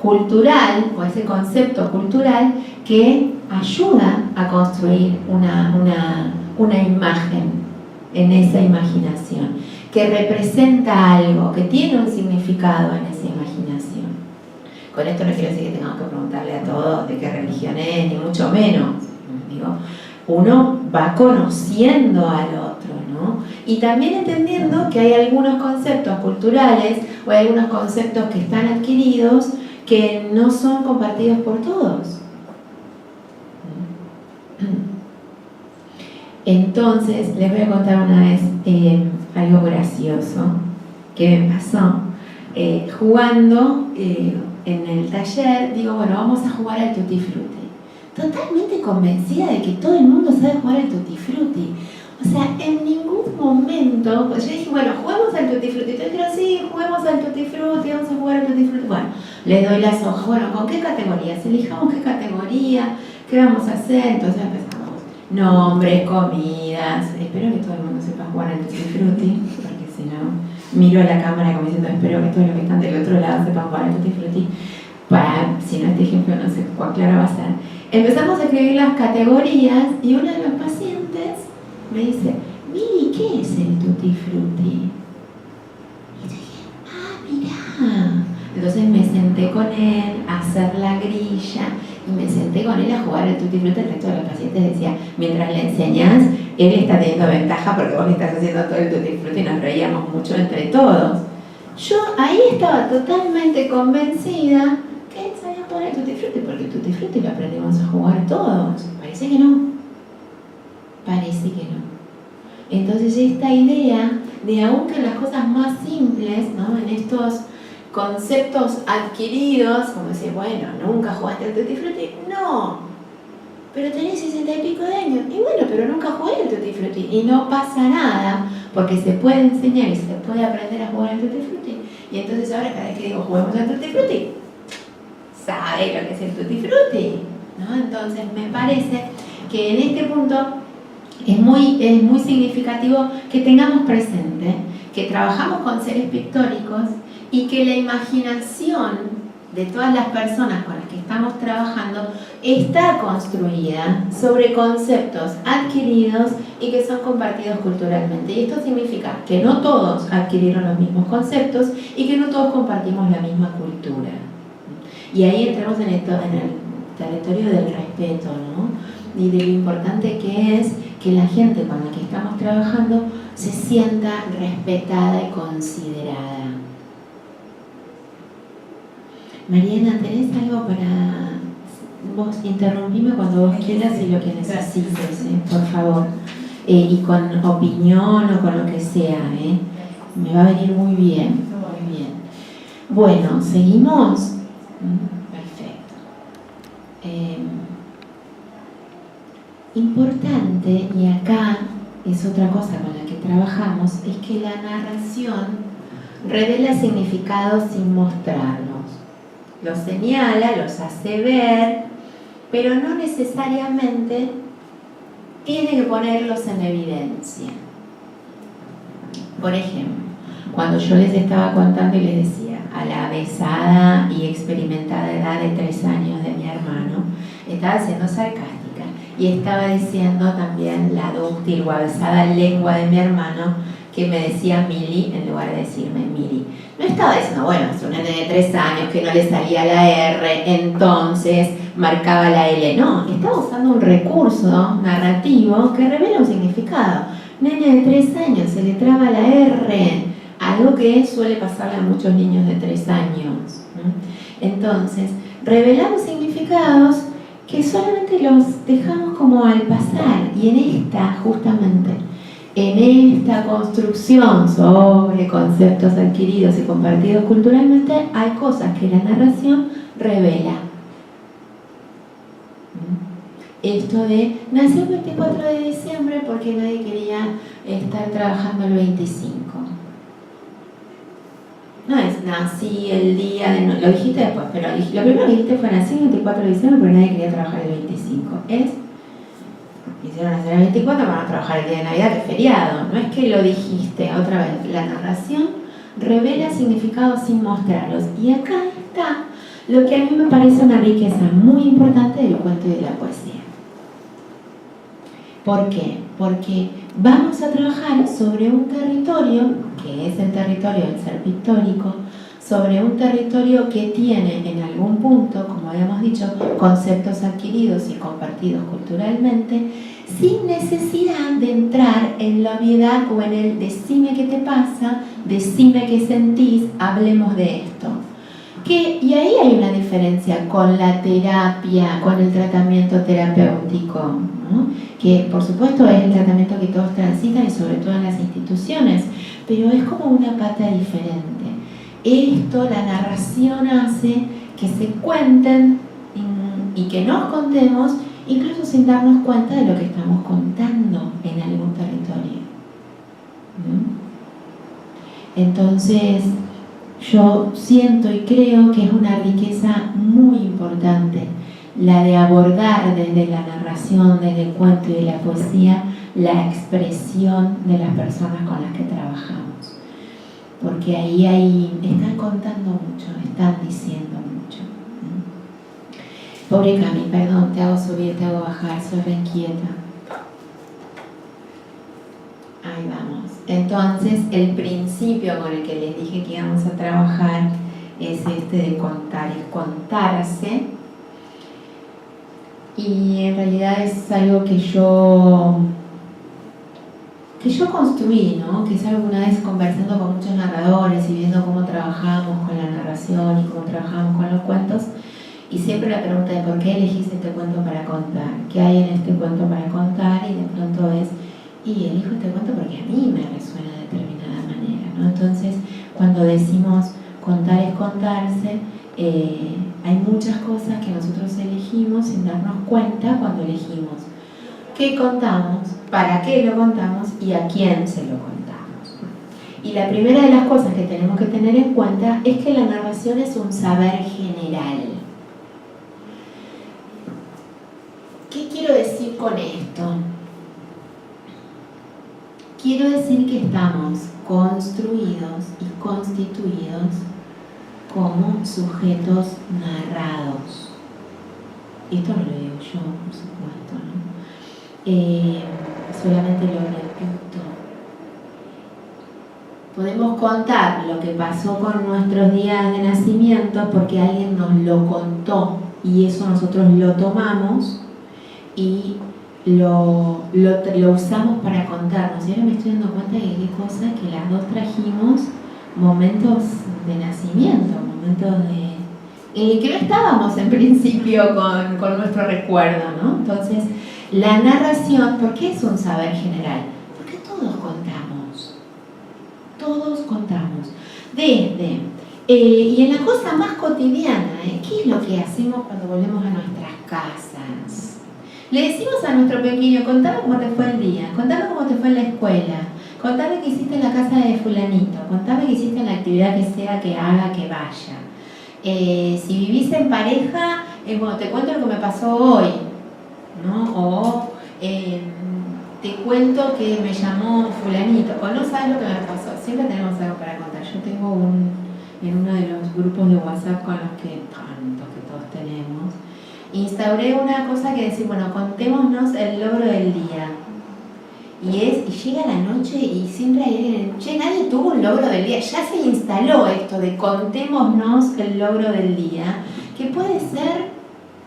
A: cultural o ese concepto cultural que ayuda a construir una imagen en esa imaginación, que representa algo, que tiene un significado en esa imaginación. Con esto no quiero decir que tengamos que preguntarle a todos de qué religión es, ni mucho menos. Digo, uno va conociendo al otro, ¿no? Y también entendiendo que hay algunos conceptos culturales o hay algunos conceptos que están adquiridos que no son compartidos por todos. Entonces, les voy a contar una vez algo gracioso que me pasó. Jugando en el taller, digo, bueno, vamos a jugar al Tutti Frutti. Totalmente convencida de que todo el mundo sabe jugar al Tutti Frutti. O sea, en ningún momento, pues yo dije, bueno, juguemos al Tutti Frutti. Entonces dijeron, sí, juguemos al Tutti Frutti, vamos a jugar al Tutti Frutti. Bueno, les doy las hojas. Bueno, ¿con qué categorías? Elijamos qué categoría, qué vamos a hacer. Entonces empezamos. Nombres, comidas. Espero que todo el mundo sepa jugar al Tutti Frutti, porque si no, miro a la cámara como diciendo, espero que todos los que están del otro lado sepan jugar al Tutti Frutti. Para, si no, este ejemplo no sé cuán claro va a ser. Empezamos a escribir las categorías y uno de los pacientes me dice, Miri, ¿qué es el Tutti Frutti? Y yo dije, mirá. Entonces me senté con él a hacer la grilla y me senté con él a jugar al Tutti Frutti. El resto de los pacientes decía, mientras le enseñás, él está teniendo ventaja porque vos le estás haciendo todo el Tutti Frutti y nos reíamos mucho entre todos. Yo ahí estaba totalmente convencida que él sabía jugar al Tutti Frutti, porque el Tutti Frutti lo aprendimos a jugar todos. Parece que no. Parece que no. Entonces esta idea de, aunque las cosas más simples, ¿no?, en estos conceptos adquiridos, como decir, bueno, nunca jugaste al Tutti Frutti, no, pero tenés 60 y pico de años, y bueno, pero nunca jugué al Tutti Frutti, y no pasa nada, porque se puede enseñar y se puede aprender a jugar al Tutti Frutti. Y entonces ahora cada vez que digo, juguemos al Tutti Frutti, sabe lo que es el Tutti Frutti, ¿no? Entonces me parece que en este punto es muy significativo que tengamos presente que trabajamos con seres pictóricos y que la imaginación de todas las personas con las que estamos trabajando está construida sobre conceptos adquiridos y que son compartidos culturalmente. Y esto significa que no todos adquirieron los mismos conceptos y que no todos compartimos la misma cultura. Y ahí entramos en el territorio del respeto, ¿no? Y de lo importante que es que la gente con la que estamos trabajando se sienta respetada y considerada. Mariana, ¿tenés algo para vos? Interrumpime cuando vos quieras y lo que necesites, por favor. Y con opinión o con lo que sea, me va a venir muy bien. Muy bien. Bueno, ¿seguimos? Perfecto. Importante, y acá es otra cosa con la que trabajamos, es que la narración revela significados sin mostrarlos. Los señala, los hace ver, pero no necesariamente tiene que ponerlos en evidencia. Por ejemplo, cuando yo les estaba contando y les decía a la avesada y experimentada edad de 3 años de mi hermano, estaba siendo sarcástica y estaba diciendo también la dúctil o avesada lengua de mi hermano, que me decía Mili en lugar de decirme Mili. No estaba diciendo, bueno, es un nene de 3 años que no le salía la R, entonces marcaba la L. No, estaba usando un recurso narrativo que revela un significado. Nene de 3 años, se le traba la R, algo que suele pasarle a muchos niños de 3 años. Entonces, revelamos significados que solamente los dejamos como al pasar, y en esta construcción sobre conceptos adquiridos y compartidos culturalmente, hay cosas que la narración revela. Esto de, nació el 24 de diciembre porque nadie quería estar trabajando el 25. No es, nací el día de... lo dijiste después, pero lo primero que dijiste fue, nací el 24 de diciembre porque nadie quería trabajar el 25. Hicieron hacer el 24 para no trabajar el día de Navidad, que es feriado. No es que lo dijiste otra vez. La narración revela significados sin mostrarlos. Y acá está lo que a mí me parece una riqueza muy importante del cuento y de la poesía. ¿Por qué? Porque vamos a trabajar sobre un territorio, que es el territorio del ser pictórico, sobre un territorio que tiene en algún punto, como habíamos dicho, conceptos adquiridos y compartidos culturalmente, sin necesidad de entrar en la obviedad o en el decime qué te pasa, decime qué sentís, hablemos de esto. Y ahí hay una diferencia con la terapia, con el tratamiento terapéutico, ¿no? Que por supuesto es el tratamiento que todos transitan y sobre todo en las instituciones, pero es como una pata diferente. Esto, la narración hace que se cuenten y que nos contemos, incluso sin darnos cuenta de lo que estamos contando en algún territorio. Entonces, yo siento y creo que es una riqueza muy importante la de abordar desde la narración, desde el cuento y de la poesía, la expresión de las personas con las que trabajamos. Porque ahí están contando mucho, están diciendo mucho. Pobre Cami, perdón, te hago subir, te hago bajar, soy re inquieta. Ahí vamos. Entonces, el principio con el que les dije que íbamos a trabajar es este de contar, es contarse. Y en realidad es algo que yo construí, ¿no? Que es algo que una vez conversando con muchos narradores y viendo cómo trabajamos con la narración y cómo trabajamos con los cuentos, y siempre la pregunta de por qué elegís este cuento para contar, qué hay en este cuento para contar, y de pronto es, y elijo este cuento porque a mí me resuena de determinada manera, ¿no? Entonces, cuando decimos contar es contarse, hay muchas cosas que nosotros elegimos sin darnos cuenta cuando elegimos qué contamos, para qué lo contamos y a quién se lo contamos. Y la primera de las cosas que tenemos que tener en cuenta es que la narración es un saber general. ¿Qué quiero decir con esto? Quiero decir que estamos construidos y constituidos como sujetos narrados. Esto no lo digo yo, por supuesto, ¿no? Solamente lo repito. Podemos contar lo que pasó con nuestros días de nacimiento porque alguien nos lo contó y eso nosotros lo tomamos y lo usamos para contarnos. Y ahora me estoy dando cuenta de qué cosa que las dos trajimos momentos de nacimiento, momentos de que no estábamos en principio con nuestro recuerdo, ¿no? Entonces, la narración, ¿por qué es un saber general? Porque todos contamos. Desde, y en la cosa más cotidiana, ¿qué es lo que hacemos cuando volvemos a nuestras casas? Le decimos a nuestro pequeño, contame cómo te fue el día, contame cómo te fue en la escuela, contame qué hiciste en la casa de fulanito, contame qué hiciste en la actividad que sea que haga que vaya. Si vivís en pareja, bueno, te cuento lo que me pasó hoy, ¿no? O te cuento que me llamó fulanito, o no sabes lo que me pasó. Siempre tenemos algo para contar. Yo tengo en uno de los grupos de WhatsApp con los que tantos que todos tenemos, instauré una cosa que decir, bueno, contémonos el logro del día. Y llega la noche y siempre hay, che, nadie tuvo un logro del día. Ya se instaló esto de contémonos el logro del día, que puede ser,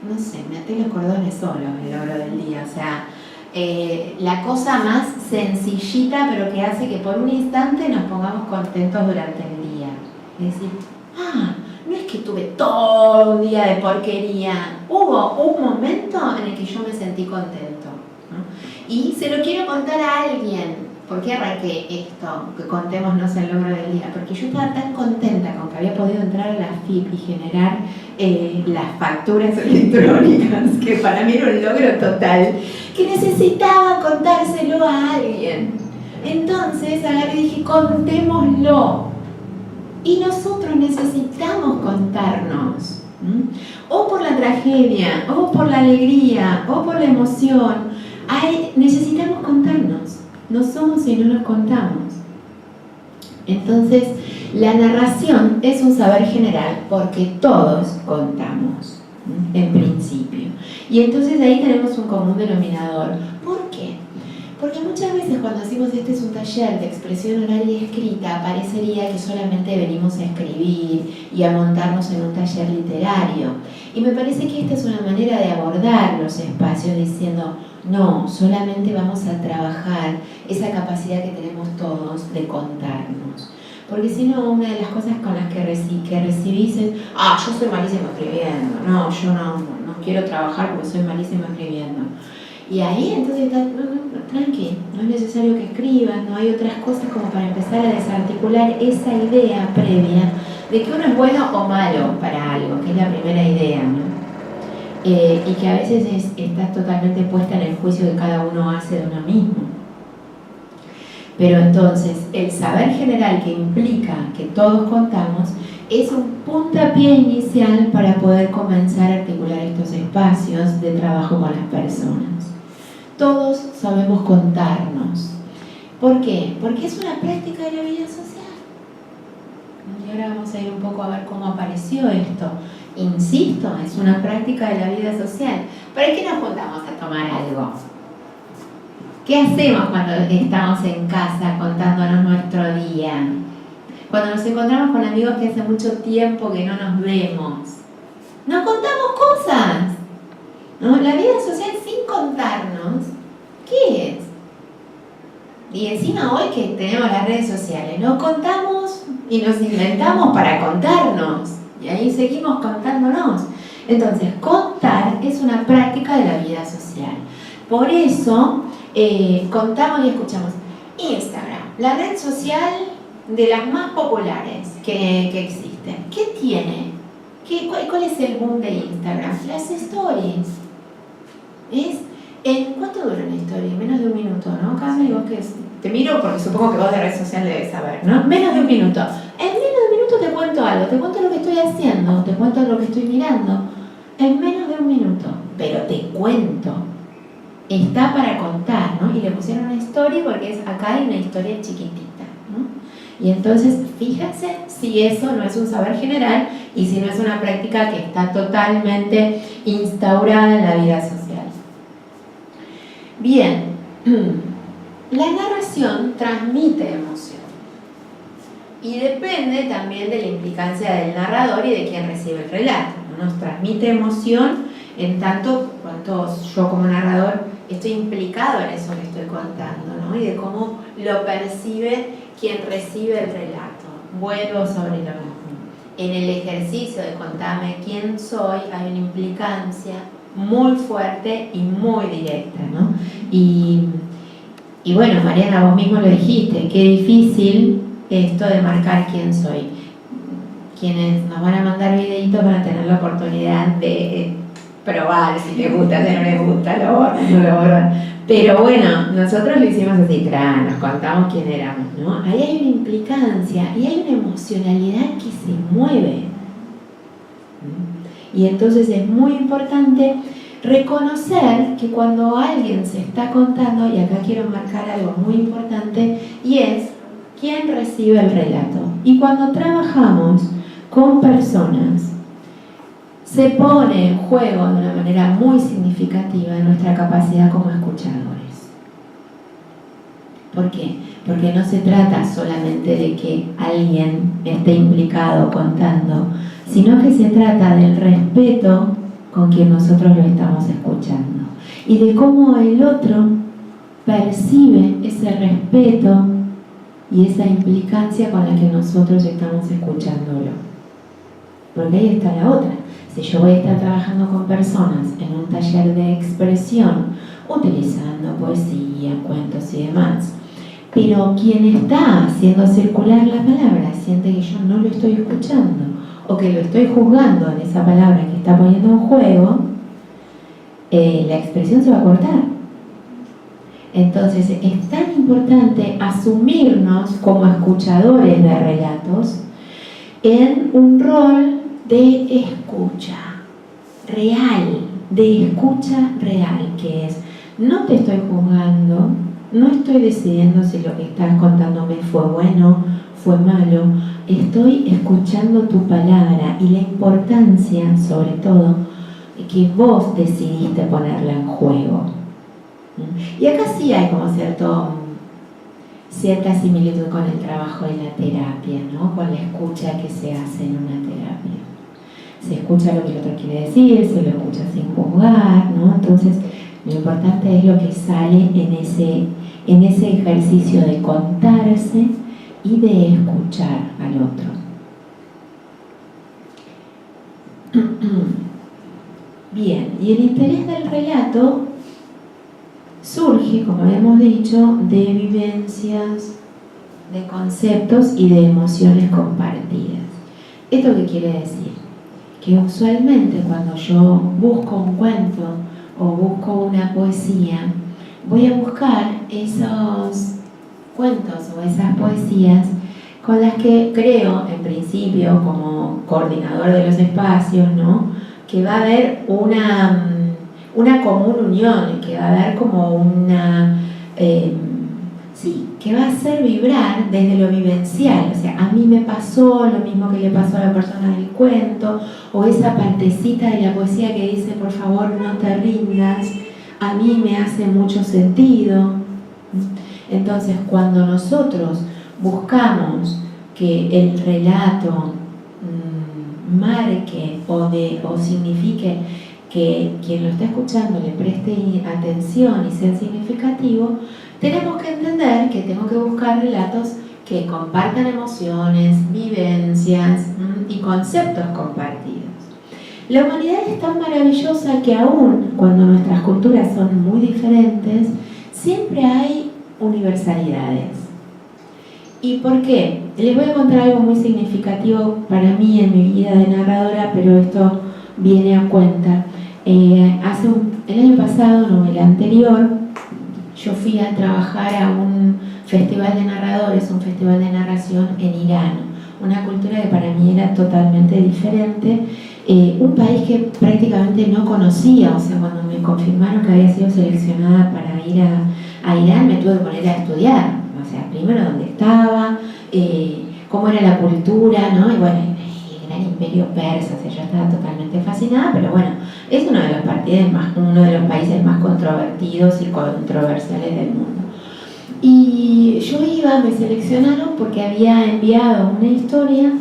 A: no sé, me até los cordones solo el logro del día. O sea, la cosa más sencillita, pero que hace que por un instante nos pongamos contentos durante el día. Es decir, no es que tuve todo un día de porquería. Hubo un momento en el que yo me sentí contento, ¿no? Y se lo quiero contar a alguien. ¿Por qué arranqué esto? Que contémonos el logro del día. Porque yo estaba tan contenta con que había podido entrar a la FIP y generar las facturas electrónicas, que para mí era un logro total, que necesitaba contárselo a alguien. Entonces agarré y dije, contémoslo. Y nosotros necesitamos contarnos, o por la tragedia, o por la alegría, o por la emoción. Necesitamos contarnos. No somos si no nos contamos. Entonces, la narración es un saber general porque todos contamos, en principio. Y entonces ahí tenemos un común denominador. ¿Por qué? Porque muchas veces cuando decimos este es un taller de expresión oral y escrita, parecería que solamente venimos a escribir y a montarnos en un taller literario. Y me parece que esta es una manera de abordar los espacios diciendo, no, solamente vamos a trabajar esa capacidad que tenemos todos de contarnos. Porque si no, una de las cosas con las que recibís es, yo soy malísimo escribiendo, no, yo no quiero trabajar porque soy malísimo escribiendo. Y ahí entonces tranqui, no es necesario que escribas, no hay otras cosas como para empezar a desarticular esa idea previa de que uno es bueno o malo para algo, que es la primera idea, ¿no? Y que a veces está totalmente puesta en el juicio que cada uno hace de uno mismo. Pero entonces, el saber general que implica que todos contamos es un puntapié inicial para poder comenzar a articular estos espacios de trabajo con las personas. Todos sabemos contarnos. ¿Por qué? Porque es una práctica de la vida social. Y ahora vamos a ir un poco a ver cómo apareció esto. Insisto, es una práctica de la vida social. ¿Para qué nos juntamos a tomar algo? ¿Qué hacemos cuando estamos en casa contándonos nuestro día? Cuando nos encontramos con amigos que hace mucho tiempo que no nos vemos. Nos contamos cosas, ¿no? La vida social sin contarnos, ¿qué es? Y encima hoy que tenemos las redes sociales, nos contamos y nos inventamos para contarnos. Y ahí seguimos contándonos. Entonces, contar es una práctica de la vida social. Por eso, contamos y escuchamos. Instagram, la red social de las más populares que existen. ¿Qué tiene? ¿Cuál es el boom de Instagram? Las stories. ¿Cuánto dura una story? Menos de un minuto, ¿no? Cami, vos que te miro porque supongo que vos de red social debes saber, ¿no? Menos de un minuto. En menos de un minuto te cuento algo, te cuento lo que estoy haciendo, te cuento lo que estoy mirando. En menos de un minuto. Pero te cuento. Está para contar, ¿no? Y le pusieron una story porque acá hay una historia chiquitita, ¿no? Y entonces, fíjense si eso no es un saber general y si no es una práctica que está totalmente instaurada en la vida social. Bien, la narración transmite emoción y depende también de la implicancia del narrador y de quien recibe el relato, ¿no? Nos transmite emoción en tanto cuanto yo como narrador estoy implicado en eso que estoy contando, ¿no? Y de cómo lo percibe quien recibe el relato. Vuelvo sobre lo mismo. En el ejercicio de contarme quién soy hay una implicancia muy fuerte y muy directa, ¿no? Y bueno, Mariana, vos mismo lo dijiste, qué difícil esto de marcar quién soy. Quienes nos van a mandar videitos van a tener la oportunidad de probar si les gusta, si no les gusta, lo borran, no lo borran. Pero bueno, nosotros lo hicimos así, nos contamos quién éramos, ¿no? Ahí hay una implicancia y hay una emocionalidad que se mueve. Y entonces es muy importante reconocer que cuando alguien se está contando, y acá quiero marcar algo muy importante, y es quién recibe el relato. Y cuando trabajamos con personas, se pone en juego de una manera muy significativa nuestra capacidad como escuchadores. ¿Por qué? Porque no se trata solamente de que alguien esté implicado contando, sino que se trata del respeto con quien nosotros lo estamos escuchando y de cómo el otro percibe ese respeto y esa implicancia con la que nosotros estamos escuchándolo. Porque ahí está la otra. Si yo voy a estar trabajando con personas en un taller de expresión, utilizando poesía, cuentos y demás, pero quien está haciendo circular la palabra siente que yo no lo estoy escuchando o que lo estoy juzgando en esa palabra que está poniendo en juego, la expresión se va a cortar. Entonces es tan importante asumirnos como escuchadores de relatos en un rol de escucha real, que es, no te estoy juzgando, no estoy decidiendo si lo que estás contándome fue bueno, fue malo, estoy escuchando tu palabra y la importancia, sobre todo, que vos decidiste ponerla en juego. Y acá sí hay como cierta similitud con el trabajo de la terapia, ¿no? Con la escucha que se hace en una terapia. Se escucha lo que el otro quiere decir, se lo escucha sin juzgar, ¿no? Entonces, lo importante es lo que sale en ese ejercicio de contarse y de escuchar al otro. Bien, y el interés del relato surge, como habíamos dicho, de vivencias, de conceptos y de emociones compartidas. ¿Esto qué quiere decir? Que usualmente cuando yo busco un cuento o busco una poesía, voy a buscar esos cuentos o esas poesías con las que creo, en principio, como coordinador de los espacios, ¿no?, que va a haber una común unión, que va a haber como que va a hacer vibrar desde lo vivencial. O sea, a mí me pasó lo mismo que le pasó a la persona del cuento, o esa partecita de la poesía que dice, por favor, no te rindas, a mí me hace mucho sentido. Entonces, cuando nosotros buscamos que el relato marque o signifique que quien lo está escuchando le preste atención y sea significativo, tenemos que entender que tengo que buscar relatos que compartan emociones, vivencias y conceptos compartidos. La humanidad es tan maravillosa que aún cuando nuestras culturas son muy diferentes, siempre hay universalidades. ¿Y por qué? Les voy a contar algo muy significativo para mí en mi vida de narradora, pero esto viene a cuenta. El año pasado, no, el anterior, yo fui a trabajar a un festival de narradores, un festival de narración en Irán, una cultura que para mí era totalmente diferente, un país que prácticamente no conocía. O sea, cuando me confirmaron que había sido seleccionada para ir a Irán, me tuve que poner a estudiar, o sea, primero dónde estaba, cómo era la cultura, ¿no? Y bueno, el gran imperio persa, o sea, yo estaba totalmente fascinada, pero bueno, es uno de los países más controvertidos y controversiales del mundo. Y yo me seleccionaron porque había enviado una historia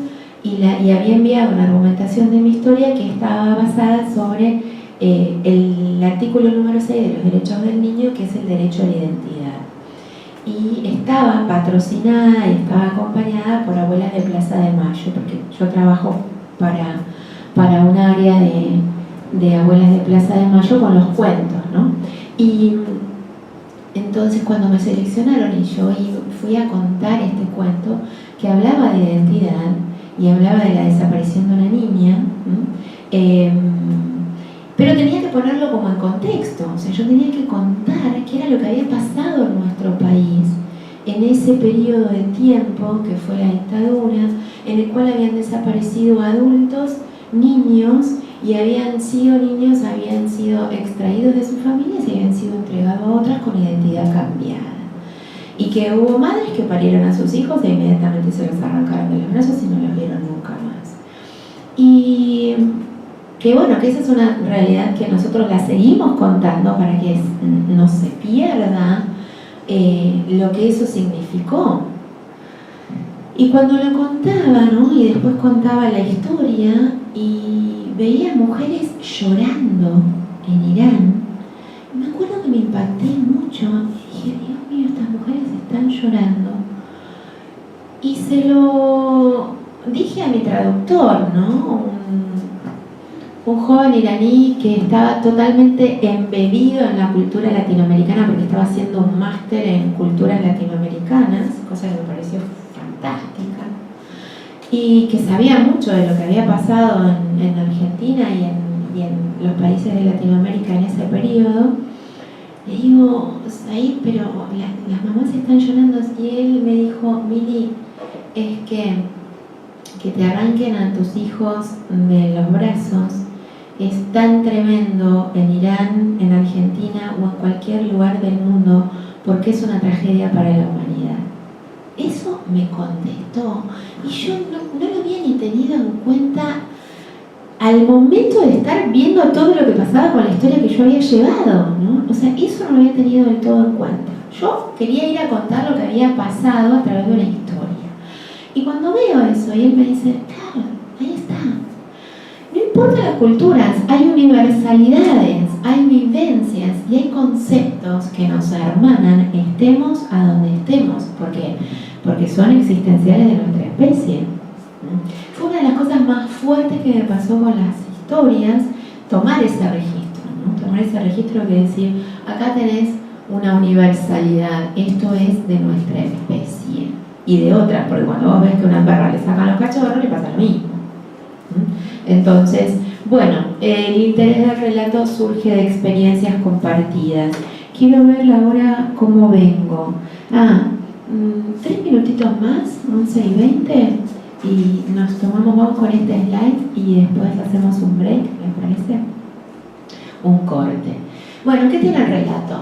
A: y había enviado una argumentación de mi historia que estaba basada sobre el artículo número 6 de los derechos del niño, que es el derecho a la identidad. Y estaba patrocinada y estaba acompañada por Abuelas de Plaza de Mayo, porque yo trabajo para un área de Abuelas de Plaza de Mayo con los cuentos, ¿no? Y entonces cuando me seleccionaron y yo fui a contar este cuento que hablaba de identidad y hablaba de la desaparición de una niña, Pero tenía que ponerlo como en contexto, o sea, yo tenía que contar qué era lo que había pasado en nuestro país en ese periodo de tiempo que fue la dictadura, en el cual habían desaparecido adultos, niños, y habían sido extraídos de sus familias y habían sido entregados a otras con identidad cambiada. Y que hubo madres que parieron a sus hijos e inmediatamente se los arrancaron de los brazos y no los vieron nunca más. Y que bueno, que esa es una realidad que nosotros la seguimos contando para que no se pierda lo que eso significó. Y cuando lo contaba, ¿no? Y después contaba la historia y veía mujeres llorando en Irán, me acuerdo que me impacté mucho y dije, Dios mío, estas mujeres están llorando. Y se lo dije a mi traductor, ¿no? Un joven iraní que estaba totalmente embebido en la cultura latinoamericana porque estaba haciendo un máster en culturas latinoamericanas, cosa que me pareció fantástica, y que sabía mucho de lo que había pasado en Argentina y en los países de Latinoamérica en ese periodo. Le digo, ahí, pero las mamás están llorando, y él me dijo, Mili, es que te arranquen a tus hijos de los brazos es tan tremendo en Irán, en Argentina o en cualquier lugar del mundo, porque es una tragedia para la humanidad. Eso me contestó y yo no lo había ni tenido en cuenta al momento de estar viendo todo lo que pasaba con la historia que yo había llevado, ¿no? O sea, eso no lo había tenido del todo en cuenta. Yo quería ir a contar lo que había pasado a través de una historia. Y cuando veo eso y él me dice, claro, ahí está. No importa las culturas, hay universalidades, hay vivencias y hay conceptos que nos hermanan, estemos a donde estemos. ¿Por qué? Porque son existenciales de nuestra especie. Fue una de las cosas más fuertes que me pasó con las historias, tomar ese registro, ¿no? Tomar ese registro que decir, acá tenés una universalidad, esto es de nuestra especie y de otras, porque cuando vos ves que a una perra le sacan los cachorros, le pasa lo mismo. Entonces, bueno, el interés del relato surge de experiencias compartidas. Quiero ver ahora cómo vengo. 3 minutitos más, 11:20, y vamos con este slide y después hacemos un break, ¿me parece? Un corte. Bueno, ¿qué tiene el relato?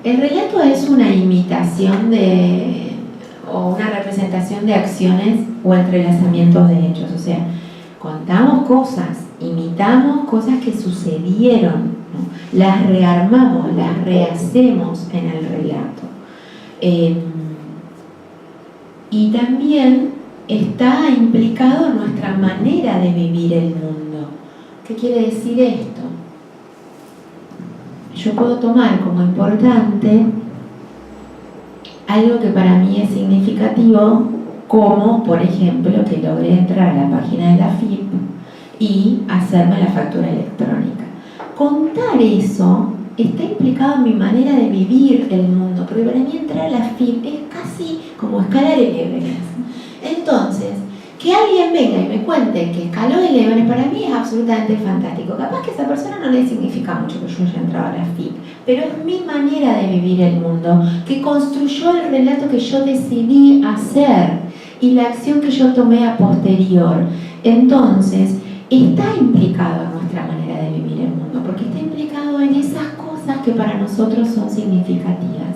A: El relato es una imitación o una representación de acciones o entrelazamientos de hechos, o sea, contamos cosas, imitamos cosas que sucedieron, ¿no? Las rearmamos, las rehacemos en el relato. Y también está implicado en nuestra manera de vivir el mundo. ¿Qué quiere decir esto? Yo puedo tomar como importante algo que para mí es significativo, como por ejemplo que logré entrar a la página de la FIP y hacerme la factura electrónica. Contar eso está implicado en mi manera de vivir el mundo, porque para mí entrar a la FIP es casi como escalar el Everest. Entonces, que alguien venga y me cuente que escaló el Everest para mí es absolutamente fantástico. Capaz que a esa persona no le significa mucho que yo haya entrado a la FIP, pero es mi manera de vivir el mundo, que construyó el relato que yo decidí hacer y la acción que yo tomé a posterior. Entonces, está implicado en nuestra manera de vivir el mundo, porque está implicado en esas cosas que para nosotros son significativas.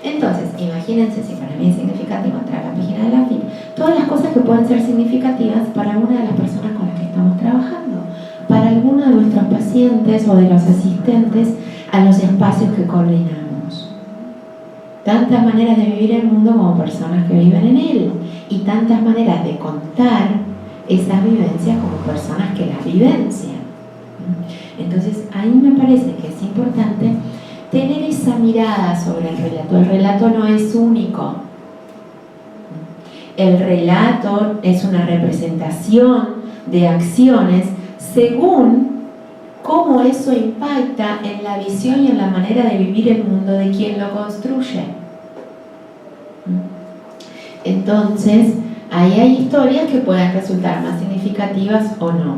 A: Entonces, imagínense si para mí es significativo entrar a la página de la FIP, todas las cosas que pueden ser significativas para una de las personas con las que estamos trabajando, para alguno de nuestros pacientes o de los asistentes a los espacios que coordinamos. Tantas maneras de vivir el mundo como personas que viven en él, y tantas maneras de contar esas vivencias como personas que las vivencian. Entonces, ahí me parece que es importante tener esa mirada sobre el relato. El relato no es único. El relato es una representación de acciones según cómo eso impacta en la visión y en la manera de vivir el mundo de quien lo construye. Entonces, ahí hay historias que pueden resultar más significativas o no.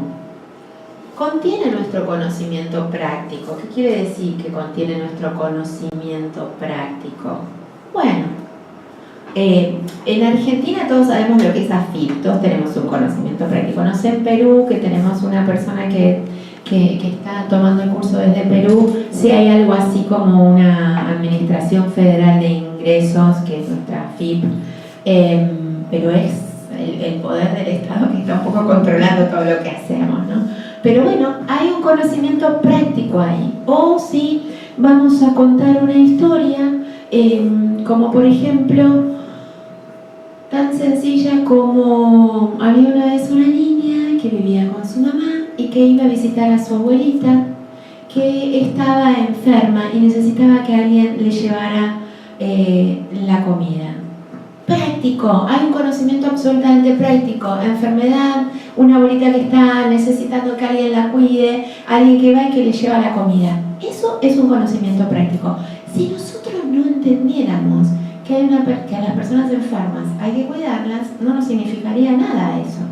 A: contiene nuestro conocimiento práctico. ¿Qué quiere decir que contiene nuestro conocimiento práctico? Bueno, en Argentina todos sabemos lo que es AFIP, todos tenemos un conocimiento práctico. No sé en Perú, que tenemos una persona que está tomando el curso desde Perú, si hay algo así como una Administración Federal de Ingresos, que es nuestra AFIP, pero es el poder del Estado que está un poco controlando todo lo que hacemos, ¿no? Pero bueno, hay un conocimiento práctico ahí. O si vamos a contar una historia, como por ejemplo, tan sencilla como había una vez una niña que vivía con su mamá y que iba a visitar a su abuelita, que estaba enferma y necesitaba que alguien le llevara la comida. Práctico, hay un conocimiento absolutamente práctico. Enfermedad, una abuelita que está necesitando que alguien la cuide, alguien que va y que le lleva la comida. Eso es un conocimiento práctico. Si nosotros no entendiéramos que a las personas enfermas hay que cuidarlas, no nos significaría nada eso.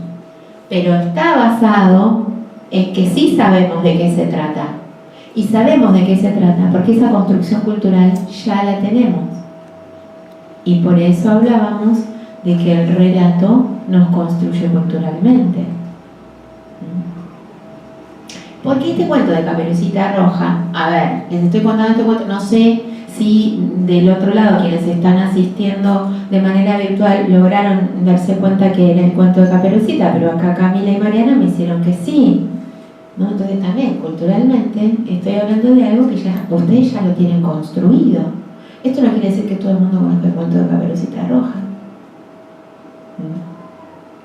A: Pero está basado en que sí sabemos de qué se trata. Y sabemos de qué se trata, porque esa construcción cultural ya la tenemos. Y por eso hablábamos de que el relato nos construye culturalmente. ¿Por qué este cuento de Caperucita Roja? A ver, les estoy contando este cuento, no sé si del otro lado quienes están asistiendo de manera virtual lograron darse cuenta que era el cuento de Caperucita, pero acá Camila y Mariana me hicieron que sí, ¿no? Entonces también culturalmente estoy hablando de algo que ya ustedes ya lo tienen construido. Esto no quiere decir que todo el mundo conozca el cuento de Caperucita Roja,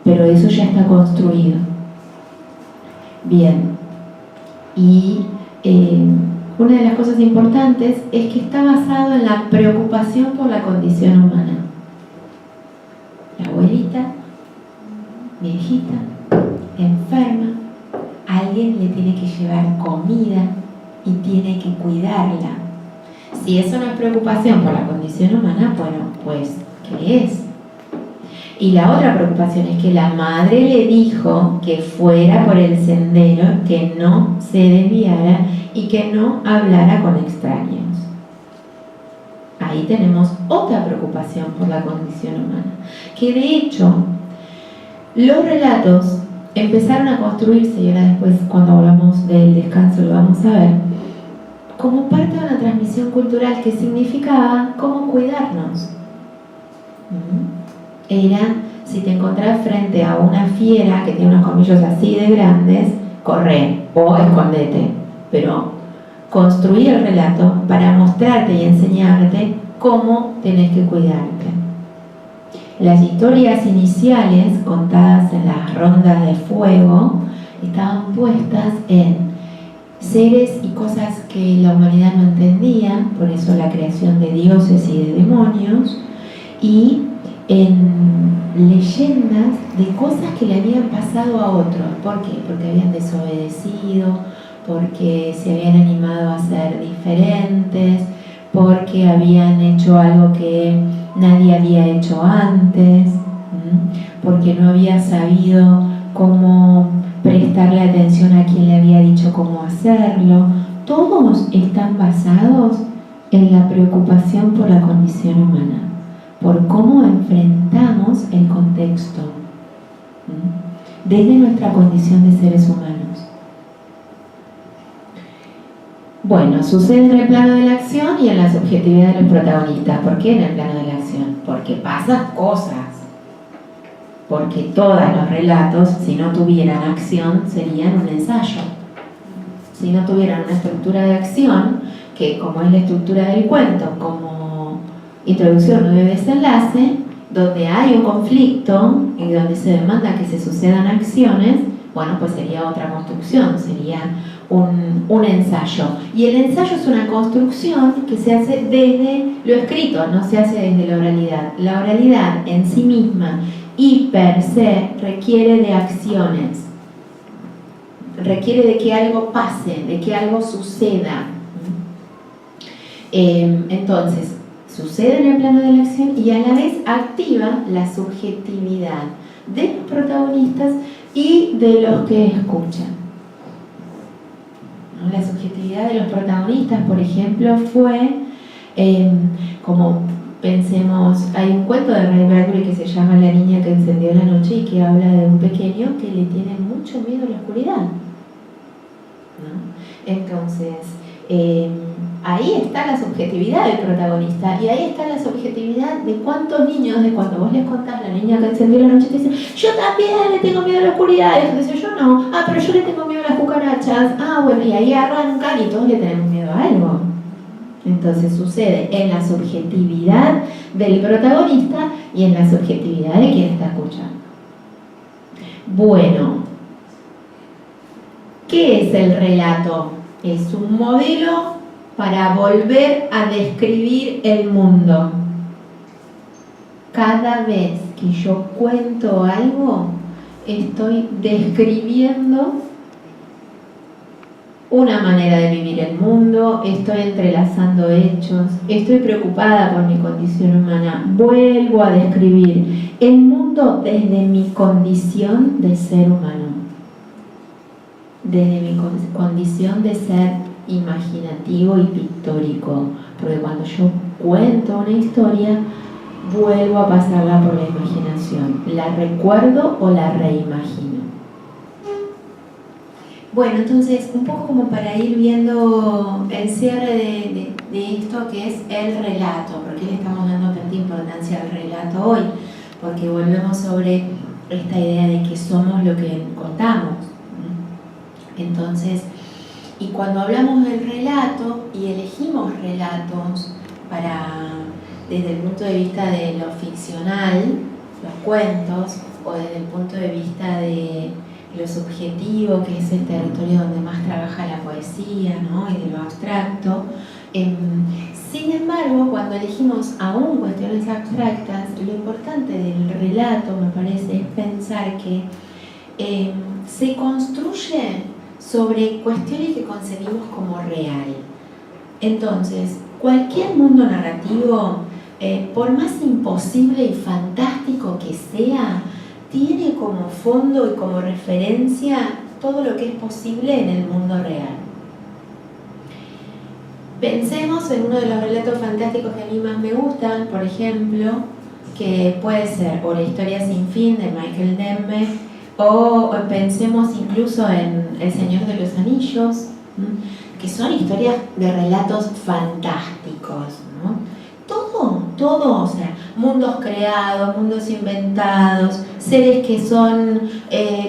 A: pero eso ya está construido. Bien, y una de las cosas importantes es que está basado en la preocupación por la condición humana. La abuelita, viejita, enferma, alguien le tiene que llevar comida y tiene que cuidarla. Si eso no es preocupación por la condición humana, bueno, pues, ¿qué es? Y la otra preocupación es que la madre le dijo que fuera por el sendero, que no se desviara y que no hablara con extraños. Ahí tenemos otra preocupación por la condición humana. Que de hecho, los relatos empezaron a construirse, y ahora después cuando hablamos del descanso lo vamos a ver, como parte de una transmisión cultural que significaba cómo cuidarnos. Era, si te encontrás frente a una fiera que tiene unos colmillos así de grandes, corre o escondete, pero construir el relato para mostrarte y enseñarte cómo tenés que cuidarte. Las historias iniciales contadas en las rondas de fuego estaban puestas en seres y cosas que la humanidad no entendía, por eso la creación de dioses y de demonios, y en leyendas de cosas que le habían pasado a otros. ¿Por qué? Porque habían desobedecido, porque se habían animado a ser diferentes, porque habían hecho algo que nadie había hecho antes, porque no había sabido cómo prestarle atención a quien le había dicho cómo hacerlo. Todos están basados en la preocupación por la condición humana, por cómo enfrentamos el contexto desde nuestra condición de seres humanos. Bueno, sucede en el plano de la acción y en la subjetividad de los protagonistas. ¿Por qué en el plano de la acción? Porque pasan cosas. Porque todos los relatos, si no tuvieran acción, serían un ensayo. Si no tuvieran una estructura de acción, que como es la estructura del cuento, como introducción, nudo y desenlace, donde hay un conflicto y donde se demanda que se sucedan acciones, bueno, pues sería otra construcción, sería un ensayo. Y el ensayo es una construcción que se hace desde lo escrito, no se hace desde la oralidad. La oralidad en sí misma y per se requiere de acciones, requiere de que algo pase, de que algo suceda. Entonces, sucede en el plano de la acción y a la vez activa la subjetividad de los protagonistas y de los que escuchan. ¿no? La subjetividad de los protagonistas, por ejemplo, fue como pensemos, hay un cuento de Ray Bradbury que se llama La niña que encendió la noche y que habla de un pequeño que le tiene mucho miedo a la oscuridad, ¿no? Entonces, ahí está la subjetividad del protagonista y ahí está la subjetividad de cuántos niños, de cuando vos les contás La niña que encendió la noche, te dicen, yo también le tengo miedo a la oscuridad, y entonces yo no, pero yo le tengo miedo a las cucarachas, bueno, y ahí arrancan y todos le tenemos miedo a algo. Entonces sucede en la subjetividad del protagonista y en la subjetividad de quien está escuchando. Bueno, ¿qué es el relato? Es un modelo para volver a describir el mundo. Cada vez que yo cuento algo, estoy describiendo una manera de vivir el mundo, estoy entrelazando hechos, estoy preocupada por mi condición humana. Vuelvo a describir el mundo desde mi condición de ser humano, desde mi condición de ser imaginativo y pictórico, porque cuando yo cuento una historia, vuelvo a pasarla por la imaginación, la recuerdo o la reimagino. Bueno, entonces, un poco como para ir viendo el cierre de esto que es el relato. ¿Por qué le estamos dando tanta importancia al relato hoy? Porque volvemos sobre esta idea de que somos lo que contamos. Entonces, y cuando hablamos del relato y elegimos relatos desde el punto de vista de lo ficcional, los cuentos, o desde el punto de vista de lo subjetivo, que es el territorio donde más trabaja la poesía, ¿no? Y de lo abstracto. Sin embargo, cuando elegimos aún cuestiones abstractas, lo importante del relato, me parece, es pensar que se construye sobre cuestiones que concebimos como real. Entonces, cualquier mundo narrativo, por más imposible y fantástico que sea, tiene como fondo y como referencia todo lo que es posible en el mundo real. Pensemos en uno de los relatos fantásticos que a mí más me gustan, por ejemplo, que puede ser o La historia sin fin de Michael Ende, o pensemos incluso en El Señor de los Anillos, que son historias de relatos fantásticos, ¿no? Todo, o sea, mundos creados, mundos inventados, seres que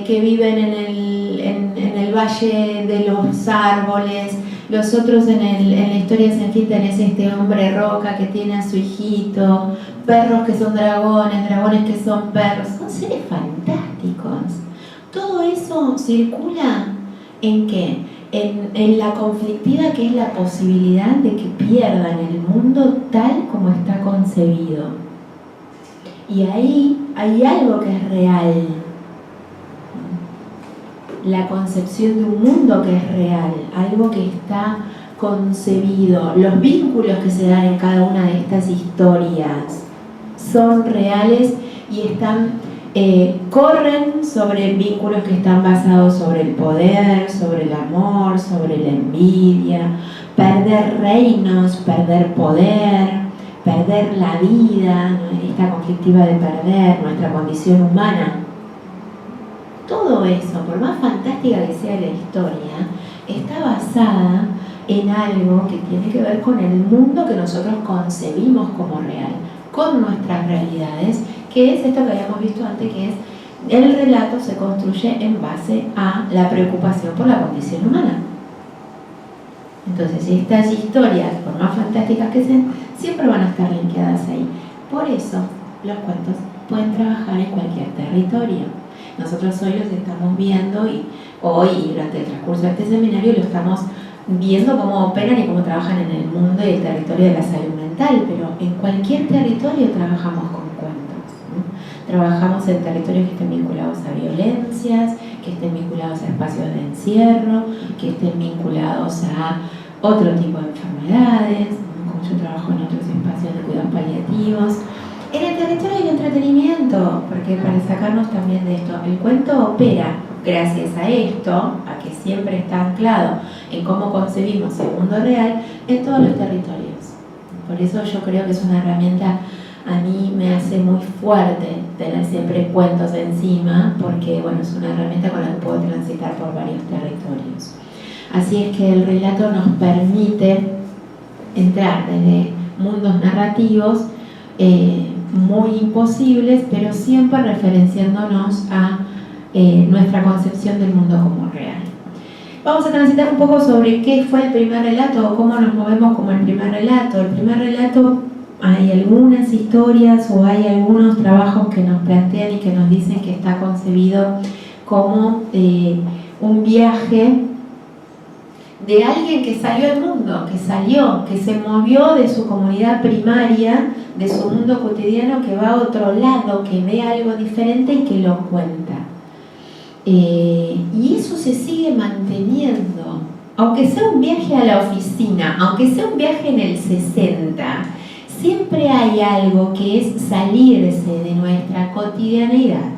A: que viven en el valle de los árboles. Los otros en la historia sin fin tenés este hombre roca que tiene a su hijito, perros que son dragones que son perros, son seres fantásticos. Todo eso circula ¿en qué? En la conflictiva que es la posibilidad de que pierdan el mundo tal como está concebido. Y ahí hay algo que es real. La concepción de un mundo que es real, algo que está concebido. Los vínculos que se dan en cada una de estas historias son reales y corren sobre vínculos que están basados sobre el poder, sobre el amor, sobre la envidia, perder reinos, perder poder, perder la vida, ¿no? Esta conflictiva de perder nuestra condición humana. Todo eso, por más fantástica que sea la historia, está basada en algo que tiene que ver con el mundo que nosotros concebimos como real, con nuestras realidades, que es esto que habíamos visto antes, que es el relato se construye en base a la preocupación por la condición humana. Entonces, estas historias, por más fantásticas que sean, siempre van a estar linkeadas ahí. Por eso, los cuentos pueden trabajar en cualquier territorio. Nosotros hoy los estamos viendo y durante el transcurso de este seminario lo estamos viendo cómo operan y cómo trabajan en el mundo y el territorio de la salud mental, pero en cualquier territorio trabajamos con cuentos, ¿no? Trabajamos en territorios que estén vinculados a violencias, que estén vinculados a espacios de encierro, que estén vinculados a otro tipo de enfermedades, ¿no? Como yo trabajo en otros espacios de cuidados paliativos. En el territorio del entretenimiento, porque para sacarnos también de esto, el cuento opera gracias a esto, a que siempre está anclado en cómo concebimos el mundo real en todos los territorios. Por eso yo creo que es una herramienta, a mí me hace muy fuerte tener siempre cuentos encima, porque bueno, es una herramienta con la que puedo transitar por varios territorios. Así es que el relato nos permite entrar desde mundos narrativos muy imposibles, pero siempre referenciándonos a nuestra concepción del mundo como real. Vamos a transitar un poco sobre qué fue el primer relato o cómo nos movemos como el primer relato. El primer relato, hay algunas historias o hay algunos trabajos que nos plantean y que nos dicen que está concebido como un viaje de alguien que salió al mundo, que se movió de su comunidad primaria, de su mundo cotidiano, que va a otro lado, que ve algo diferente y que lo cuenta. Y eso se sigue manteniendo, aunque sea un viaje a la oficina, aunque sea un viaje en el 60, siempre hay algo que es salirse de nuestra cotidianidad,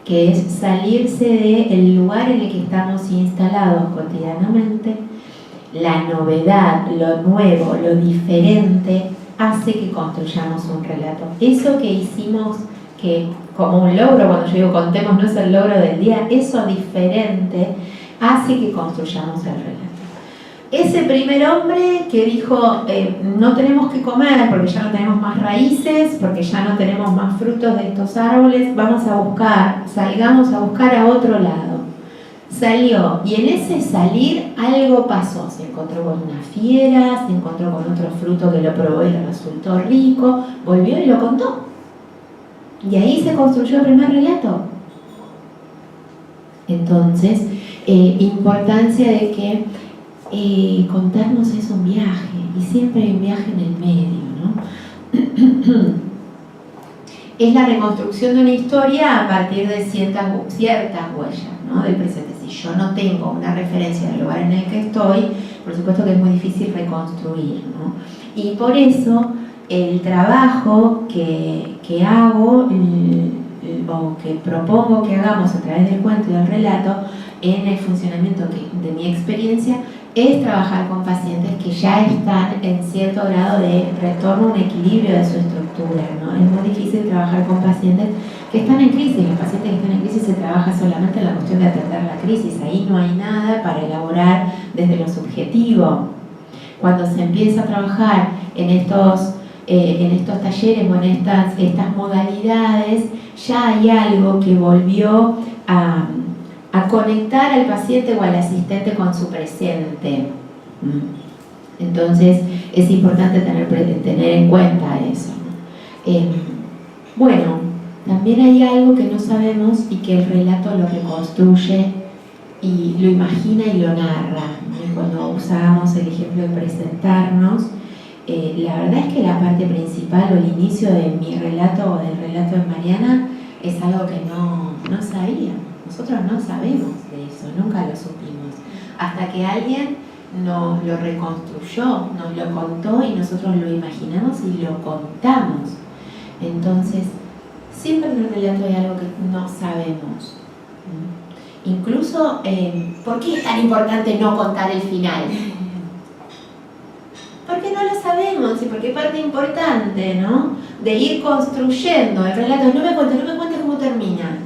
A: que es salirse del lugar en el que estamos instalados cotidianamente. La novedad, lo nuevo, lo diferente, hace que construyamos un relato. Eso que hicimos, que como un logro, cuando yo digo contemos, no es el logro del día, eso diferente hace que construyamos el relato. Ese primer hombre que dijo, no tenemos que comer porque ya no tenemos más raíces, porque ya no tenemos más frutos de estos árboles, vamos a buscar, salgamos a buscar a otro lado. Salió, y en ese salir algo pasó, se encontró con una fiera, se encontró con otro fruto que lo probó y le resultó rico, volvió y lo contó. Y ahí se construyó el primer relato. Entonces, importancia de que contarnos es un viaje, y siempre hay un viaje en el medio, ¿no? Es la reconstrucción de una historia a partir de ciertas huellas, ¿no? Del presente. Si yo no tengo una referencia del lugar en el que estoy, por supuesto que es muy difícil reconstruir, ¿no? Y por eso el trabajo que hago o que propongo que hagamos a través del cuento y del relato en el funcionamiento de mi experiencia es trabajar con pacientes que ya están en cierto grado de retorno a un equilibrio de su estructura, ¿no? Es muy difícil trabajar con pacientes que están en crisis. Los pacientes que están en crisis se trabaja solamente en la cuestión de atender la crisis. Ahí no hay nada para elaborar desde lo subjetivo. Cuando se empieza a trabajar en estos talleres o en estas modalidades, ya hay algo que volvió a conectar al paciente o al asistente con su presente. Entonces es importante tener en cuenta eso. Bueno, también hay algo que no sabemos y que el relato lo reconstruye y lo imagina y lo narra. Y cuando usábamos el ejemplo de presentarnos, la verdad es que la parte principal o el inicio de mi relato o del relato de Mariana es algo que no sabíamos. Nosotros no sabemos de eso, nunca lo supimos. Hasta que alguien nos lo reconstruyó, nos lo contó y nosotros lo imaginamos y lo contamos. Entonces, siempre en el relato hay algo que no sabemos. Incluso, ¿por qué es tan importante no contar el final? Porque no lo sabemos y porque parte importante, ¿no?, de ir construyendo el relato. No me cuentes cómo termina.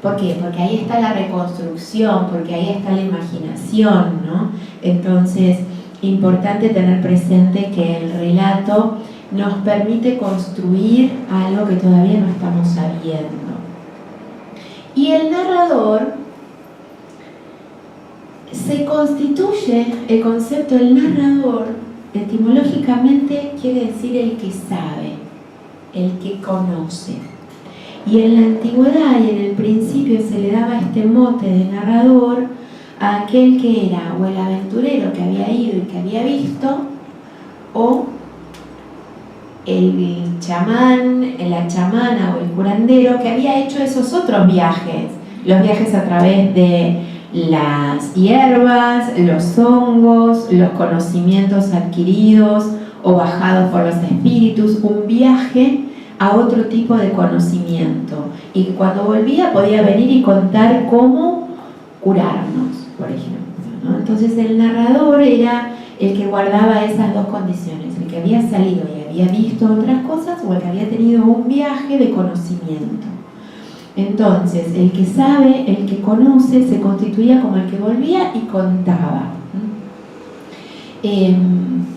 A: ¿Por qué? Porque ahí está la reconstrucción, porque ahí está la imaginación, ¿no? Entonces, importante tener presente que el relato nos permite construir algo que todavía no estamos sabiendo. Y el narrador se constituye, el concepto del narrador, etimológicamente quiere decir el que sabe, el que conoce. Y en la antigüedad y en el principio se le daba este mote de narrador a aquel que era o el aventurero que había ido y que había visto, o el chamán, la chamana o el curandero que había hecho esos otros viajes, los viajes a través de las hierbas, los hongos, los conocimientos adquiridos o bajados por los espíritus, un viaje a otro tipo de conocimiento, y cuando volvía podía venir y contar cómo curarnos, por ejemplo, ¿no? Entonces el narrador era el que guardaba esas dos condiciones, el que había salido y había visto otras cosas o el que había tenido un viaje de conocimiento. Entonces, el que sabe, el que conoce, se constituía como el que volvía y contaba.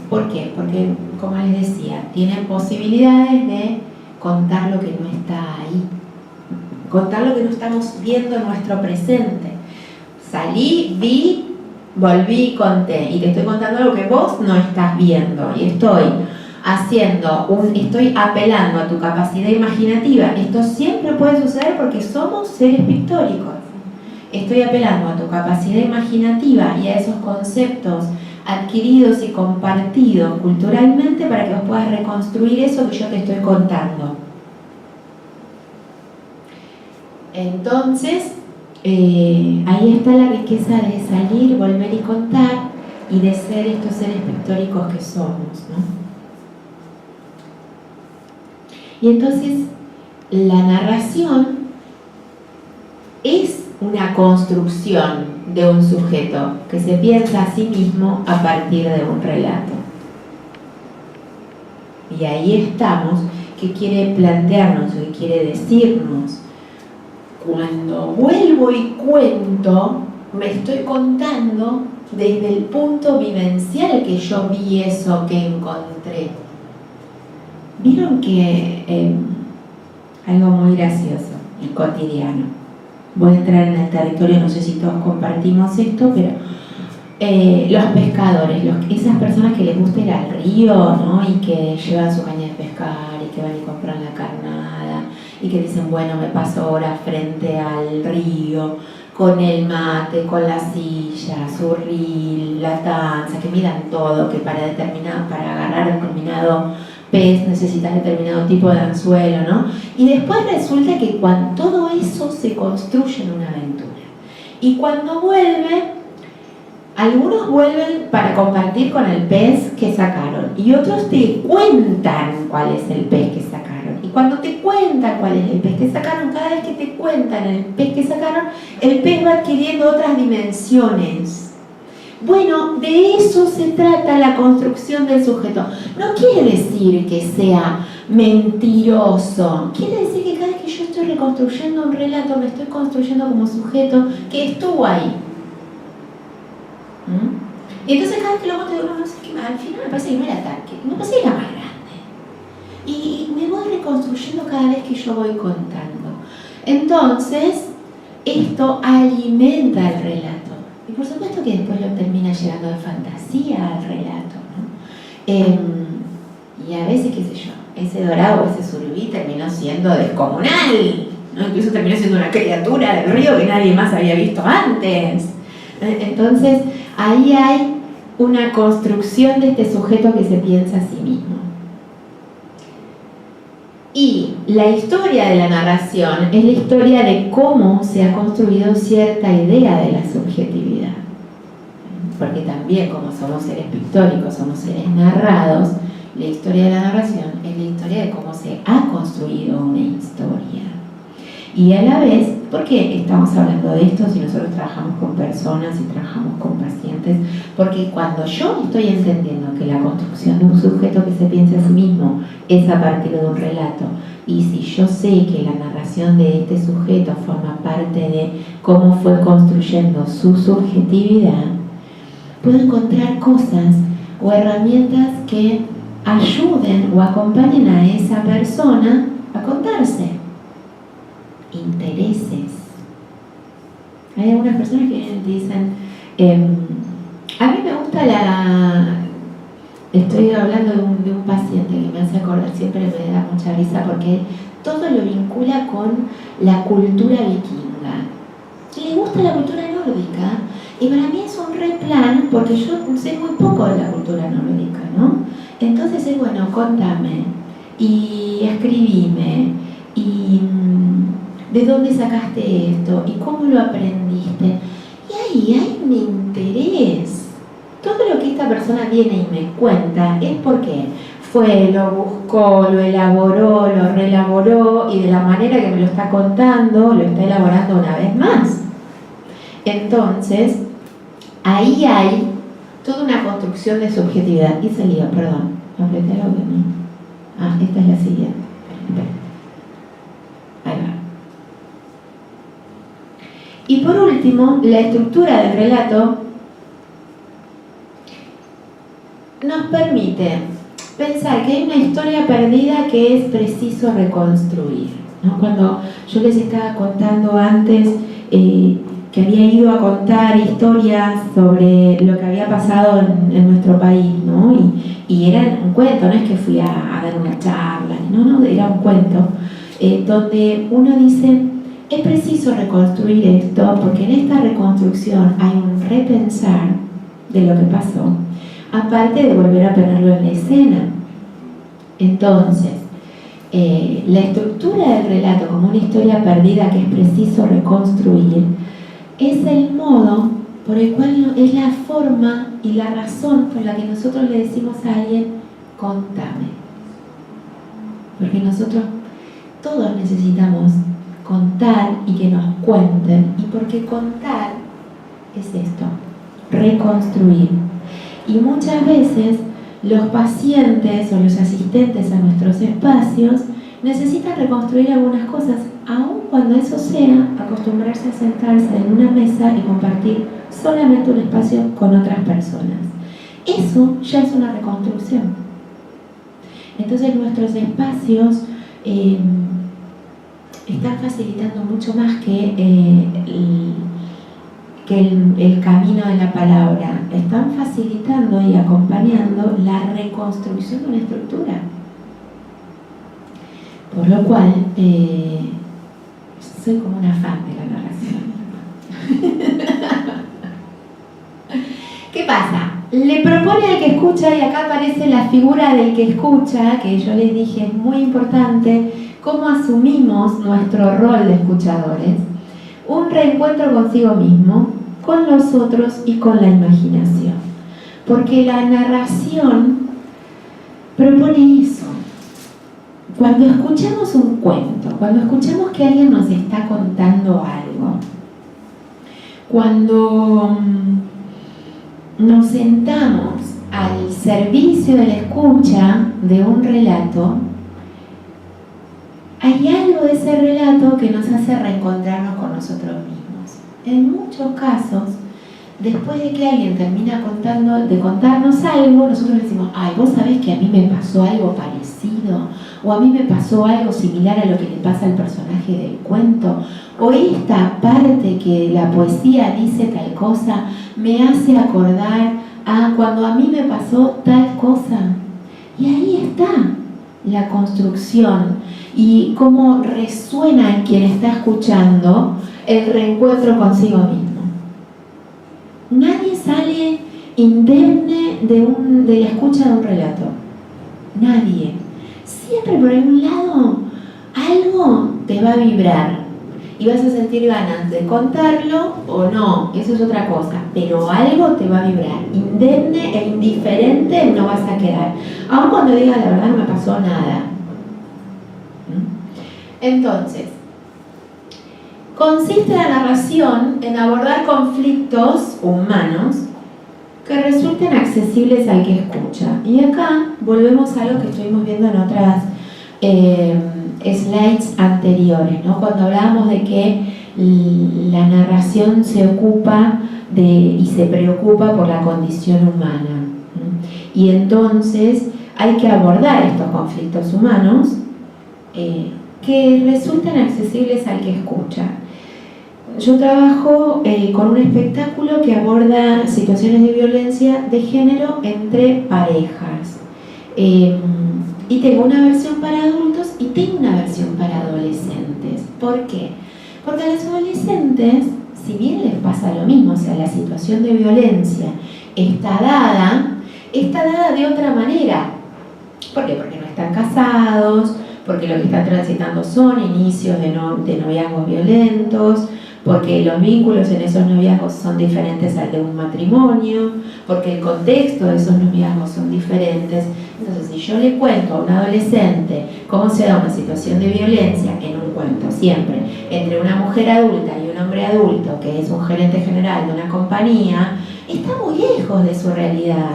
A: ¿Por qué? Porque, como les decía, tienen posibilidades de contar lo que no está ahí, contar lo que no estamos viendo en nuestro presente. Salí, vi, volví y conté, y te estoy contando algo que vos no estás viendo, y estoy apelando a tu capacidad imaginativa. Esto siempre puede suceder porque somos seres pictóricos. Estoy apelando a tu capacidad imaginativa y a esos conceptos adquiridos y compartidos culturalmente para que vos puedas reconstruir eso que yo te estoy contando. Entonces, ahí está la riqueza de salir, volver y contar y de ser estos seres pictóricos que somos, ¿no? Y entonces la narración es una construcción de un sujeto que se piensa a sí mismo a partir de un relato. Y ahí estamos, que quiere plantearnos, que quiere decirnos: cuando vuelvo y cuento, me estoy contando desde el punto vivencial que yo vi eso que encontré. Vieron que algo muy gracioso y cotidiano. Voy a entrar en el territorio, no sé si todos compartimos esto, pero los pescadores, esas personas que les gusta ir al río, ¿no? Y que llevan su caña de pescar y que van y compran la carnada y que dicen, bueno, me paso horas frente al río con el mate, con la silla, su reel, la tanza, que miran todo, que para agarrar determinado pez necesitas determinado tipo de anzuelo, ¿no? Y después resulta que todo eso se construye en una aventura. Y cuando vuelve, algunos vuelven para compartir con el pez que sacaron y otros te cuentan cuál es el pez que sacaron. Y cuando te cuentan cuál es el pez que sacaron, cada vez que te cuentan el pez que sacaron, el pez va adquiriendo otras dimensiones. Bueno, de eso se trata la construcción del sujeto. No quiere decir que sea mentiroso, quiere decir que cada vez que yo estoy reconstruyendo un relato, me estoy construyendo como sujeto que estuvo ahí. Y entonces cada vez que lo cuento digo, no sé qué más, al final me parece que no era ataque, me parece que era más grande. Y me voy reconstruyendo cada vez que yo voy contando. Entonces, esto alimenta el relato. Y por supuesto que después lo termina llegando de fantasía al relato, ¿no? Y a veces, qué sé yo, ese dorado o ese surubí terminó siendo descomunal, ¿no? Incluso terminó siendo una criatura del río que nadie más había visto antes. Entonces, ahí hay una construcción de este sujeto que se piensa a sí mismo. Y la historia de la narración es la historia de cómo se ha construido cierta idea de la subjetividad. Porque también, como somos seres pictóricos, somos seres narrados, la historia de la narración es la historia de cómo se ha construido una historia. Y a la vez, ¿por qué estamos hablando de esto si nosotros trabajamos con personas y trabajamos con pacientes? Porque cuando yo estoy entendiendo que la construcción de un sujeto que se piensa a sí mismo es a partir de un relato, y si yo sé que la narración de este sujeto forma parte de cómo fue construyendo su subjetividad, puedo encontrar cosas o herramientas que ayuden o acompañen a esa persona a contarse. Intereses. Hay algunas personas que vienen y te dicen, a mí me gusta estoy hablando de un paciente que me hace acordar, siempre me da mucha risa porque todo lo vincula con la cultura vikinga. Le gusta la cultura nórdica y para mí es un re plan porque yo sé muy poco de la cultura nórdica, ¿no? Entonces es bueno, contame y escribime y ¿de dónde sacaste esto? ¿Y cómo lo aprendiste? Y ahí hay un interés. Todo lo que esta persona viene y me cuenta es porque fue, lo buscó, lo elaboró, lo reelaboró y de la manera que me lo está contando, lo está elaborando una vez más. Entonces, ahí hay toda una construcción de subjetividad. Y se lío, perdón. Apreté el audio, ¿no? Ah, esta es la siguiente. Espera. Ahí va. Y por último, la estructura del relato nos permite pensar que hay una historia perdida que es preciso reconstruir, ¿no? Cuando yo les estaba contando antes que había ido a contar historias sobre lo que había pasado en nuestro país, ¿no? Y era un cuento, no es que fui a dar una charla, no, era un cuento donde uno dice, es preciso reconstruir esto porque en esta reconstrucción hay un repensar de lo que pasó, aparte de volver a ponerlo en la escena. Entonces, la estructura del relato como una historia perdida que es preciso reconstruir es el modo por el cual es la forma y la razón por la que nosotros le decimos a alguien, contame. Porque nosotros todos necesitamos contar y que nos cuenten, y porque contar es esto, reconstruir. Y muchas veces los pacientes o los asistentes a nuestros espacios necesitan reconstruir algunas cosas, aun cuando eso sea acostumbrarse a sentarse en una mesa y compartir solamente un espacio con otras personas. Eso ya es una reconstrucción. Entonces nuestros espacios están facilitando mucho más que el camino de la palabra, están facilitando y acompañando la reconstrucción de una estructura. Por lo cual, soy como una fan de la narración. ¿Qué pasa? Le propone al que escucha, y acá aparece la figura del que escucha, que yo les dije es muy importante, cómo asumimos nuestro rol de escuchadores, un reencuentro consigo mismo, con los otros y con la imaginación. Porque la narración propone eso. Cuando escuchamos un cuento, cuando escuchamos que alguien nos está contando algo, cuando nos sentamos al servicio de la escucha de un relato, hay algo de ese relato que nos hace reencontrarnos con nosotros mismos. En muchos casos, después de que alguien termina de contarnos algo, nosotros decimos, ay, vos sabés que a mí me pasó algo parecido, o a mí me pasó algo similar a lo que le pasa al personaje del cuento, o esta parte que la poesía dice tal cosa, me hace acordar a cuando a mí me pasó tal cosa. Y ahí está la construcción y cómo resuena en quien está escuchando el reencuentro consigo mismo. Nadie sale indemne de la escucha de un relato. Nadie. Siempre por algún lado algo te va a vibrar y vas a sentir ganas de contarlo o no, eso es otra cosa, pero algo te va a vibrar. Indemne e indiferente no vas a quedar, aun cuando digas la verdad no me pasó nada. Entonces, consiste la narración en abordar conflictos humanos que resulten accesibles al que escucha. Y acá volvemos a algo que estuvimos viendo en otras slides anteriores, ¿no? Cuando hablábamos de que la narración se ocupa y se preocupa por la condición humana. Y entonces hay que abordar estos conflictos humanos que resultan accesibles al que escucha. Yo trabajo con un espectáculo que aborda situaciones de violencia de género entre parejas. Y tengo una versión para adultos y tengo una versión para adolescentes. ¿Por qué? Porque a los adolescentes, si bien les pasa lo mismo, o sea, la situación de violencia está dada de otra manera. ¿Por qué? Porque no están casados, porque lo que están transitando son inicios de noviazgos violentos, porque los vínculos en esos noviazgos son diferentes al de un matrimonio, porque el contexto de esos noviazgos son diferentes. Entonces, si yo le cuento a un adolescente cómo se da una situación de violencia, en un cuento siempre, entre una mujer adulta y un hombre adulto, que es un gerente general de una compañía, está muy lejos de su realidad.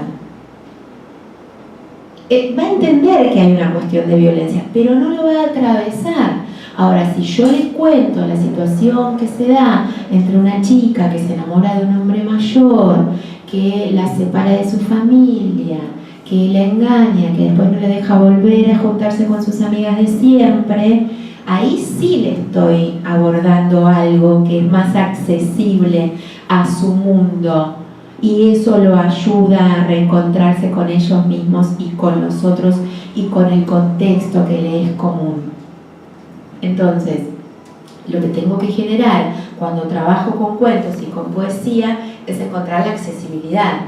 A: Va a entender que hay una cuestión de violencia, pero no lo va a atravesar. Ahora, si yo les cuento la situación que se da entre una chica que se enamora de un hombre mayor, que la separa de su familia, que la engaña, que después no le deja volver a juntarse con sus amigas de siempre, ahí sí le estoy abordando algo que es más accesible a su mundo. Y eso lo ayuda a reencontrarse con ellos mismos y con los otros y con el contexto que le es común. Entonces, lo que tengo que generar cuando trabajo con cuentos y con poesía es encontrar la accesibilidad.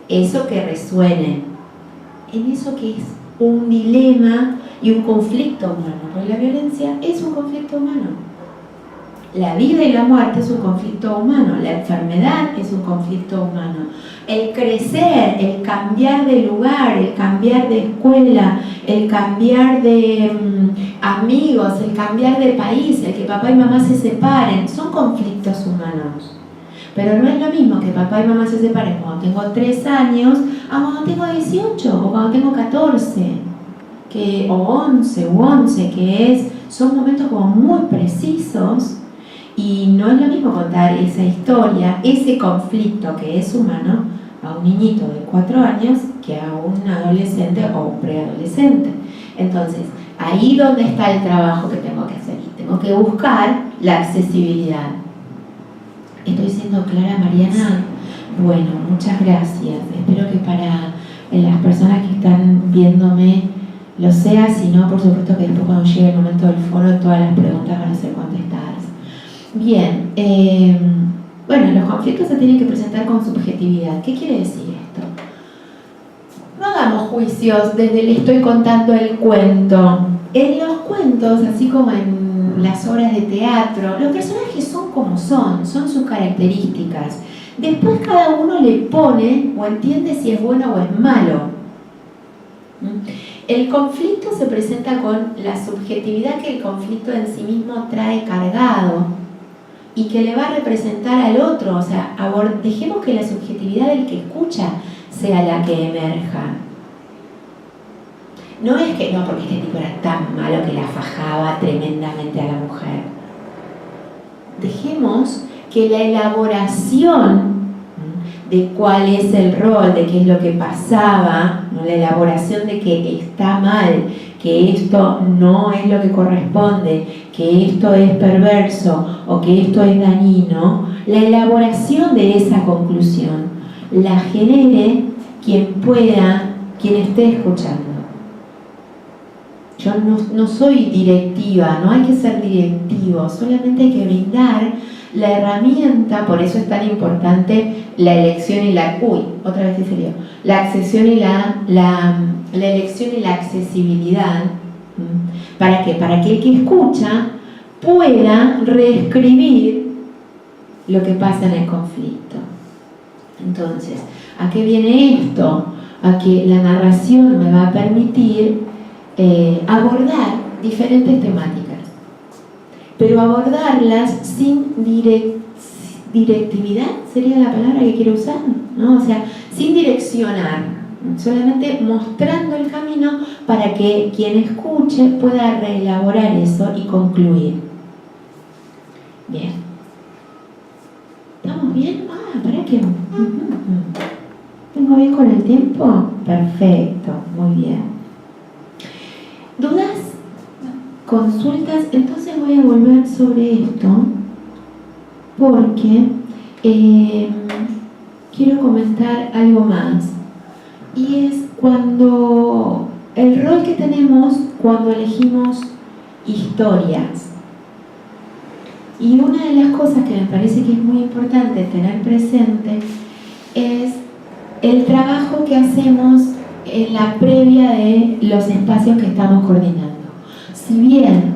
A: Eso que resuene. En eso que es un dilema y un conflicto humano. Porque la violencia es un conflicto humano. La vida y la muerte es un conflicto humano, la enfermedad es un conflicto humano. El crecer, el cambiar de lugar, el cambiar de escuela, el cambiar de amigos, el cambiar de país, el que papá y mamá se separen, son conflictos humanos. Pero no es lo mismo que papá y mamá se separen cuando tengo 3 años a cuando tengo 18 o cuando tengo 14 o 11, son momentos como muy precisos. Y no es lo mismo contar esa historia, ese conflicto que es humano, a un niñito de 4 años que a un adolescente o un preadolescente. Entonces, ahí donde está el trabajo que tengo que hacer. Tengo que buscar la accesibilidad. ¿Estoy siendo clara, Mariana? Bueno, muchas gracias. Espero que para las personas que están viéndome lo sea. Si no, por supuesto que después cuando llegue el momento del foro todas las preguntas van a ser contestadas. Bien, bueno, los conflictos se tienen que presentar con subjetividad. ¿Qué quiere decir esto? No hagamos juicios desde el estoy contando el cuento. En los cuentos, así como en las obras de teatro, los personajes son como son sus características. Después cada uno le pone o entiende si es bueno o es malo. El conflicto se presenta con la subjetividad que el conflicto en sí mismo trae cargado y que le va a representar al otro. O sea, dejemos que la subjetividad del que escucha sea la que emerja. No es que no, porque este tipo era tan malo que la fajaba tremendamente a la mujer. Dejemos que la elaboración de cuál es el rol, de qué es lo que pasaba, ¿no? La elaboración de que está mal, que esto no es lo que corresponde, que esto es perverso o que esto es dañino, la elaboración de esa conclusión la genere quien pueda, quien esté escuchando. Yo no soy directiva, no hay que ser directivo, solamente hay que brindar la herramienta. Por eso es tan importante la elección y la accesión y la elección y la accesibilidad. ¿Para qué? Para que el que escucha pueda reescribir lo que pasa en el conflicto. Entonces, ¿a qué viene esto? A que la narración me va a permitir abordar diferentes temáticas, pero abordarlas sin directividad, sería la palabra que quiero usar, ¿no? O sea, sin direccionar, solamente mostrando el camino para que quien escuche pueda reelaborar eso y concluir. Bien. ¿Estamos bien? ¿Para qué? ¿Tengo bien con el tiempo? Perfecto, muy bien. ¿Dudas? ¿Consultas? Entonces voy a volver sobre esto porque quiero comentar algo más. Y es cuando el rol que tenemos cuando elegimos historias. Y una de las cosas que me parece que es muy importante tener presente es el trabajo que hacemos en la previa de los espacios que estamos coordinando. Si bien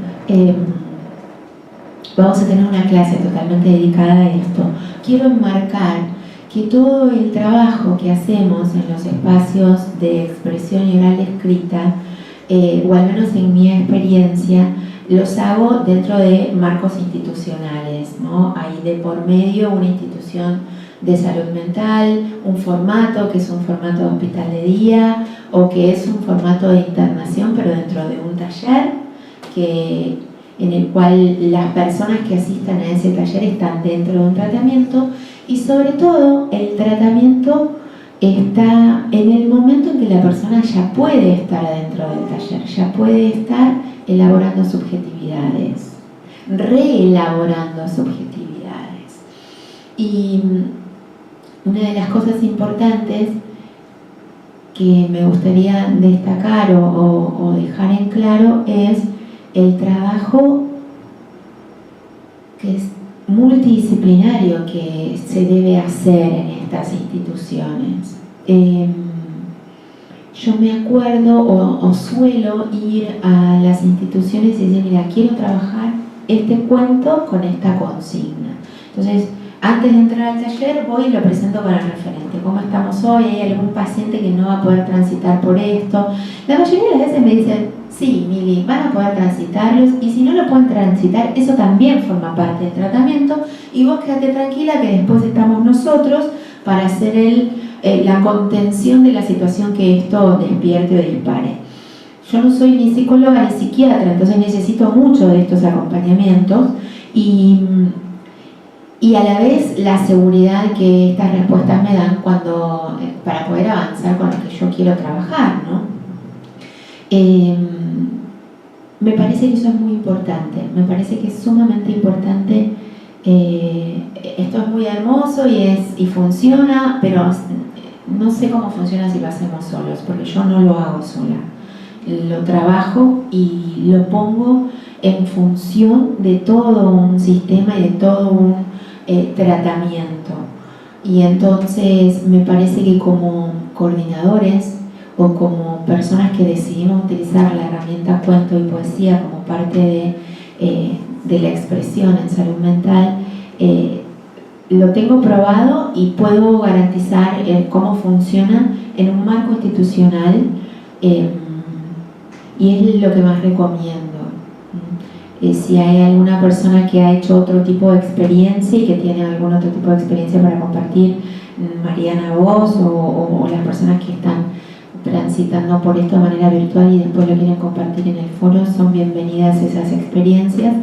A: vamos a tener una clase totalmente dedicada a esto. Quiero enmarcar que todo el trabajo que hacemos en los espacios de expresión y oral escrita, o al menos en mi experiencia, los hago dentro de marcos institucionales, ¿no? Hay de por medio una institución de salud mental, un formato que es un formato de hospital de día o que es un formato de internación, pero dentro de un taller en el cual las personas que asistan a ese taller están dentro de un tratamiento, y sobre todo el tratamiento está en el momento en que la persona ya puede estar adentro del taller, ya puede estar elaborando subjetividades, reelaborando subjetividades. Y una de las cosas importantes que me gustaría destacar o dejar en claro es el trabajo que es multidisciplinario que se debe hacer en estas instituciones. Yo me acuerdo o suelo ir a las instituciones y decir, mira, quiero trabajar este cuento con esta consigna. Entonces, antes de entrar al taller voy y lo presento con el referente. ¿Cómo estamos hoy? ¿Hay algún paciente que no va a poder transitar por esto? La mayoría de las veces me dicen, sí, Mili, van a poder transitarlos, y si no lo pueden transitar, eso también forma parte del tratamiento, y vos quédate tranquila que después estamos nosotros para hacer la contención de la situación que esto despierte o dispare. Yo no soy ni psicóloga ni psiquiatra, entonces necesito mucho de estos acompañamientos y a la vez la seguridad que estas respuestas me dan para poder avanzar con lo que yo quiero trabajar, ¿no? Me parece que eso es muy importante, me parece que es sumamente importante. Esto es muy hermoso y funciona, pero no sé cómo funciona si lo hacemos solos, porque yo no lo hago sola. Lo trabajo y lo pongo en función de todo un sistema y de todo un tratamiento. Y entonces me parece que como coordinadores o como personas que decidimos utilizar la herramienta cuento y poesía como parte de la expresión en salud mental, lo tengo probado y puedo garantizar cómo funciona en un marco institucional, y es lo que más recomiendo. Si hay alguna persona que ha hecho otro tipo de experiencia y que tiene algún otro tipo de experiencia para compartir, Mariana, vos o las personas que están transitando por esto de manera virtual y después lo quieren compartir en el foro, son bienvenidas esas experiencias.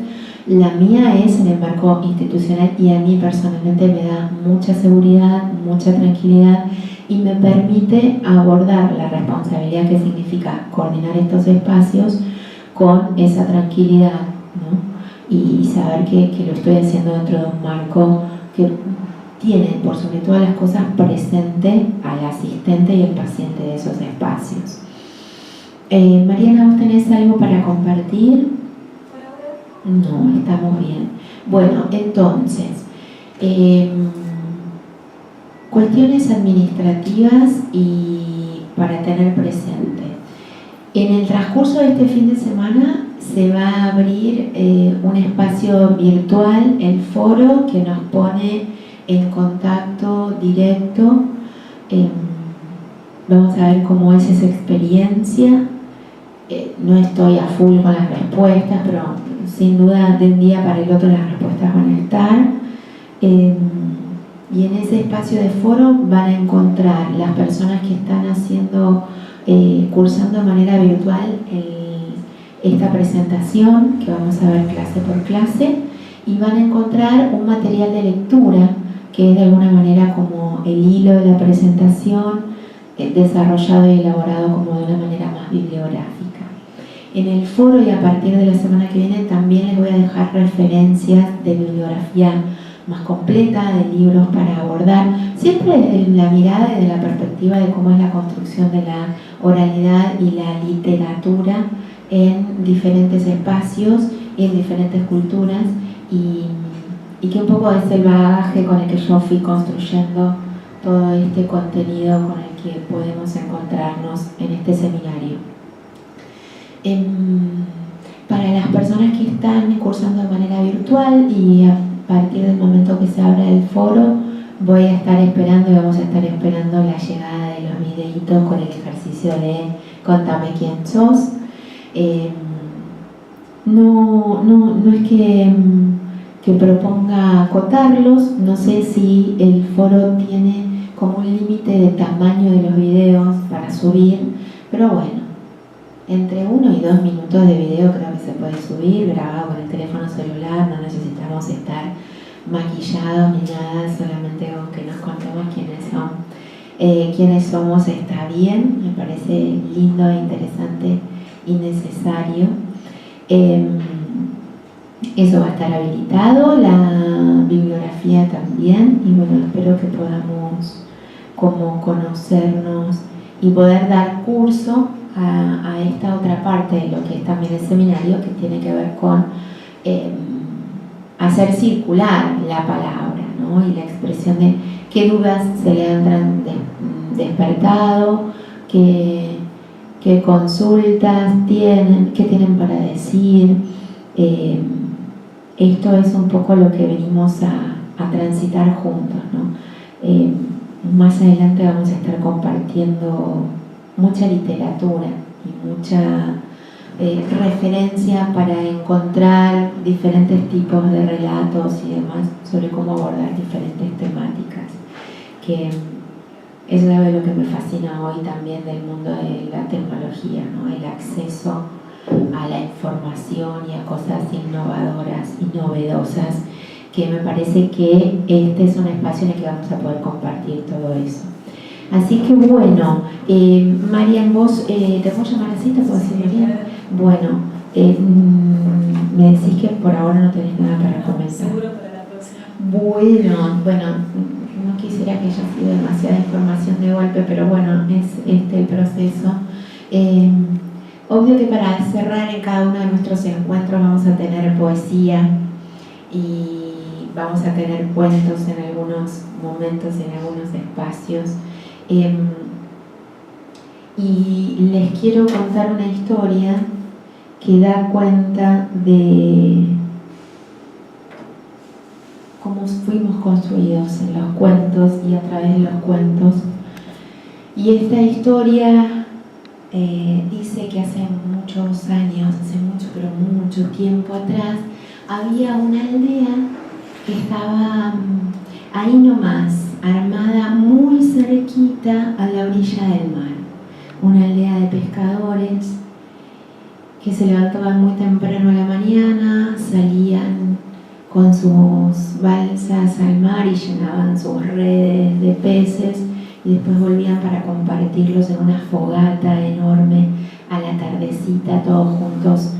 A: La mía es en el marco institucional y a mí personalmente me da mucha seguridad, mucha tranquilidad y me permite abordar la responsabilidad que significa coordinar estos espacios con esa tranquilidad, ¿no? Y saber que lo estoy haciendo dentro de un marco que tiene, por sobre todas las cosas, presente al asistente y al paciente de esos espacios. Mariana, ¿vos tenés algo para compartir? No, estamos bien. Bueno, entonces, cuestiones administrativas y para tener presente. En el transcurso de este fin de semana se va a abrir un espacio virtual, el foro, que nos pone en contacto directo. Vamos a ver cómo es esa experiencia. No estoy a full con las respuestas, pero sin duda de un día para el otro las respuestas van a estar. Y en ese espacio de foro van a encontrar las personas que están cursando de manera virtual esta presentación, que vamos a ver clase por clase, y van a encontrar un material de lectura que es de alguna manera como el hilo de la presentación, desarrollado y elaborado como de una manera más bibliográfica. En el foro y a partir de la semana que viene también les voy a dejar referencias de bibliografía más completa, de libros para abordar, siempre en la mirada y de la perspectiva de cómo es la construcción de la oralidad y la literatura en diferentes espacios y en diferentes culturas, y que un poco es el bagaje con el que yo fui construyendo todo este contenido con el que podemos encontrarnos en este seminario. Para las personas que están cursando de manera virtual y a partir del momento que se abra el foro, voy a estar esperando y vamos a estar esperando la llegada de los videitos con el ejercicio de Contame quién sos. No es que proponga acotarlos, no sé si el foro tiene como un límite de tamaño de los videos para subir, pero bueno, entre 1 y 2 minutos de video creo que se puede subir, grabado con el teléfono celular, no necesitamos estar maquillados ni nada, solamente con que nos contemos quiénes somos está bien, me parece lindo, interesante y necesario. Eso va a estar habilitado, la bibliografía también, y bueno, espero que podamos como conocernos y poder dar curso a esta otra parte de lo que es también el seminario, que tiene que ver con hacer circular la palabra, ¿no? Y la expresión de qué dudas se le han despertado, qué consultas tienen, qué tienen para decir. Esto es un poco lo que venimos a transitar juntos, ¿no? Más adelante vamos a estar compartiendo mucha literatura y mucha referencia para encontrar diferentes tipos de relatos y demás sobre cómo abordar diferentes temáticas, que eso es lo que me fascina hoy también del mundo de la tecnología, ¿no? El acceso a la información y a cosas innovadoras y novedosas, que me parece que este es un espacio en el que vamos a poder compartir todo eso. Así que bueno, Marian, vos, ¿te puedo llamar así? ¿Te puedo decir bien? Bueno, me decís que por ahora no tenés nada para comenzar.
C: Seguro para la próxima.
A: Bueno, no quisiera que haya sido demasiada información de golpe, pero bueno, es el proceso. Obvio que para cerrar en cada uno de nuestros encuentros vamos a tener poesía y vamos a tener cuentos en algunos momentos, en algunos espacios. Y les quiero contar una historia que da cuenta de cómo fuimos construidos en los cuentos y a través de los cuentos. Y esta historia dice que hace muchos años, hace mucho, pero mucho tiempo atrás, había una aldea que estaba ahí nomás, armada muy cerquita a la orilla del mar. Una aldea de pescadores que se levantaban muy temprano a la mañana, salían con sus balsas al mar y llenaban sus redes de peces y después volvían para compartirlos en una fogata enorme a la tardecita, todos juntos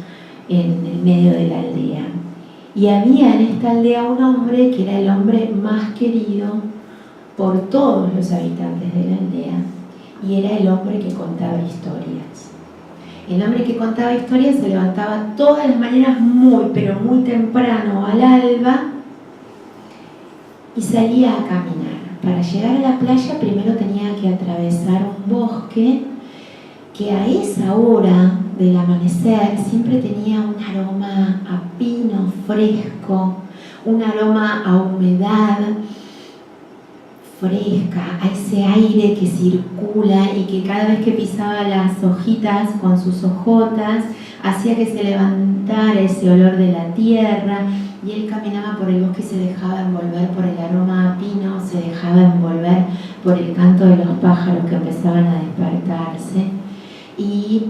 A: en el medio de la aldea. Y había en esta aldea un hombre que era el hombre más querido por todos los habitantes de la aldea, y era el hombre que contaba historias. El hombre que contaba historias se levantaba todas las mañanas muy, pero muy temprano al alba y salía a caminar. Para llegar a la playa primero tenía que atravesar un bosque que a esa hora del amanecer siempre tenía un aroma a pino fresco, un aroma a humedad fresca, a ese aire que circula y que cada vez que pisaba las hojitas con sus hojotas hacía que se levantara ese olor de la tierra, y él caminaba por el bosque y se dejaba envolver por el aroma a pino, se dejaba envolver por el canto de los pájaros que empezaban a despertarse. Y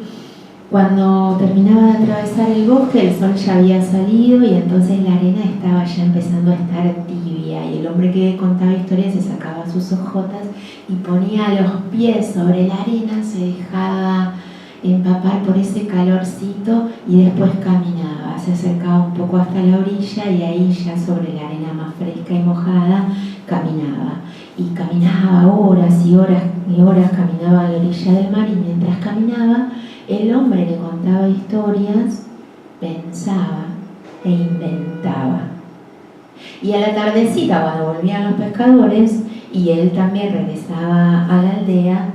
A: cuando terminaba de atravesar el bosque, el sol ya había salido y entonces la arena estaba ya empezando a estar tibia, y el hombre que contaba historias se sacaba sus hojotas y ponía los pies sobre la arena, se dejaba empapar por ese calorcito y después caminaba, se acercaba un poco hasta la orilla y ahí ya sobre la arena más fresca y mojada caminaba. Y caminaba horas y horas y horas, caminaba a la orilla del mar, y mientras caminaba, el hombre que contaba historias pensaba e inventaba. Y a la tardecita, cuando volvían los pescadores y él también regresaba a la aldea,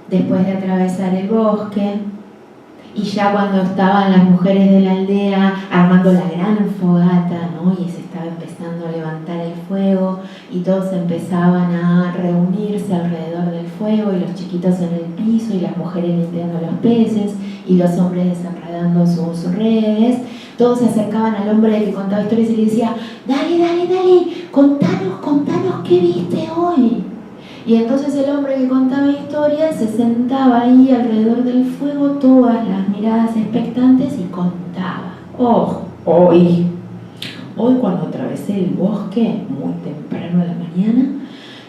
A: después de atravesar el bosque, Y ya cuando estaban las mujeres de la aldea armando la gran fogata, ¿no? Y se estaba empezando a levantar el fuego y todos empezaban a reunirse alrededor del fuego y los chiquitos en el piso y las mujeres limpiando los peces y los hombres desenredando sus redes, todos se acercaban al hombre que contaba historias y le decía: dale, contanos qué viste hoy. Y entonces el hombre que contaba historias se sentaba ahí alrededor del fuego, todas las miradas expectantes, y contaba. Hoy cuando atravesé el bosque, muy temprano a la mañana,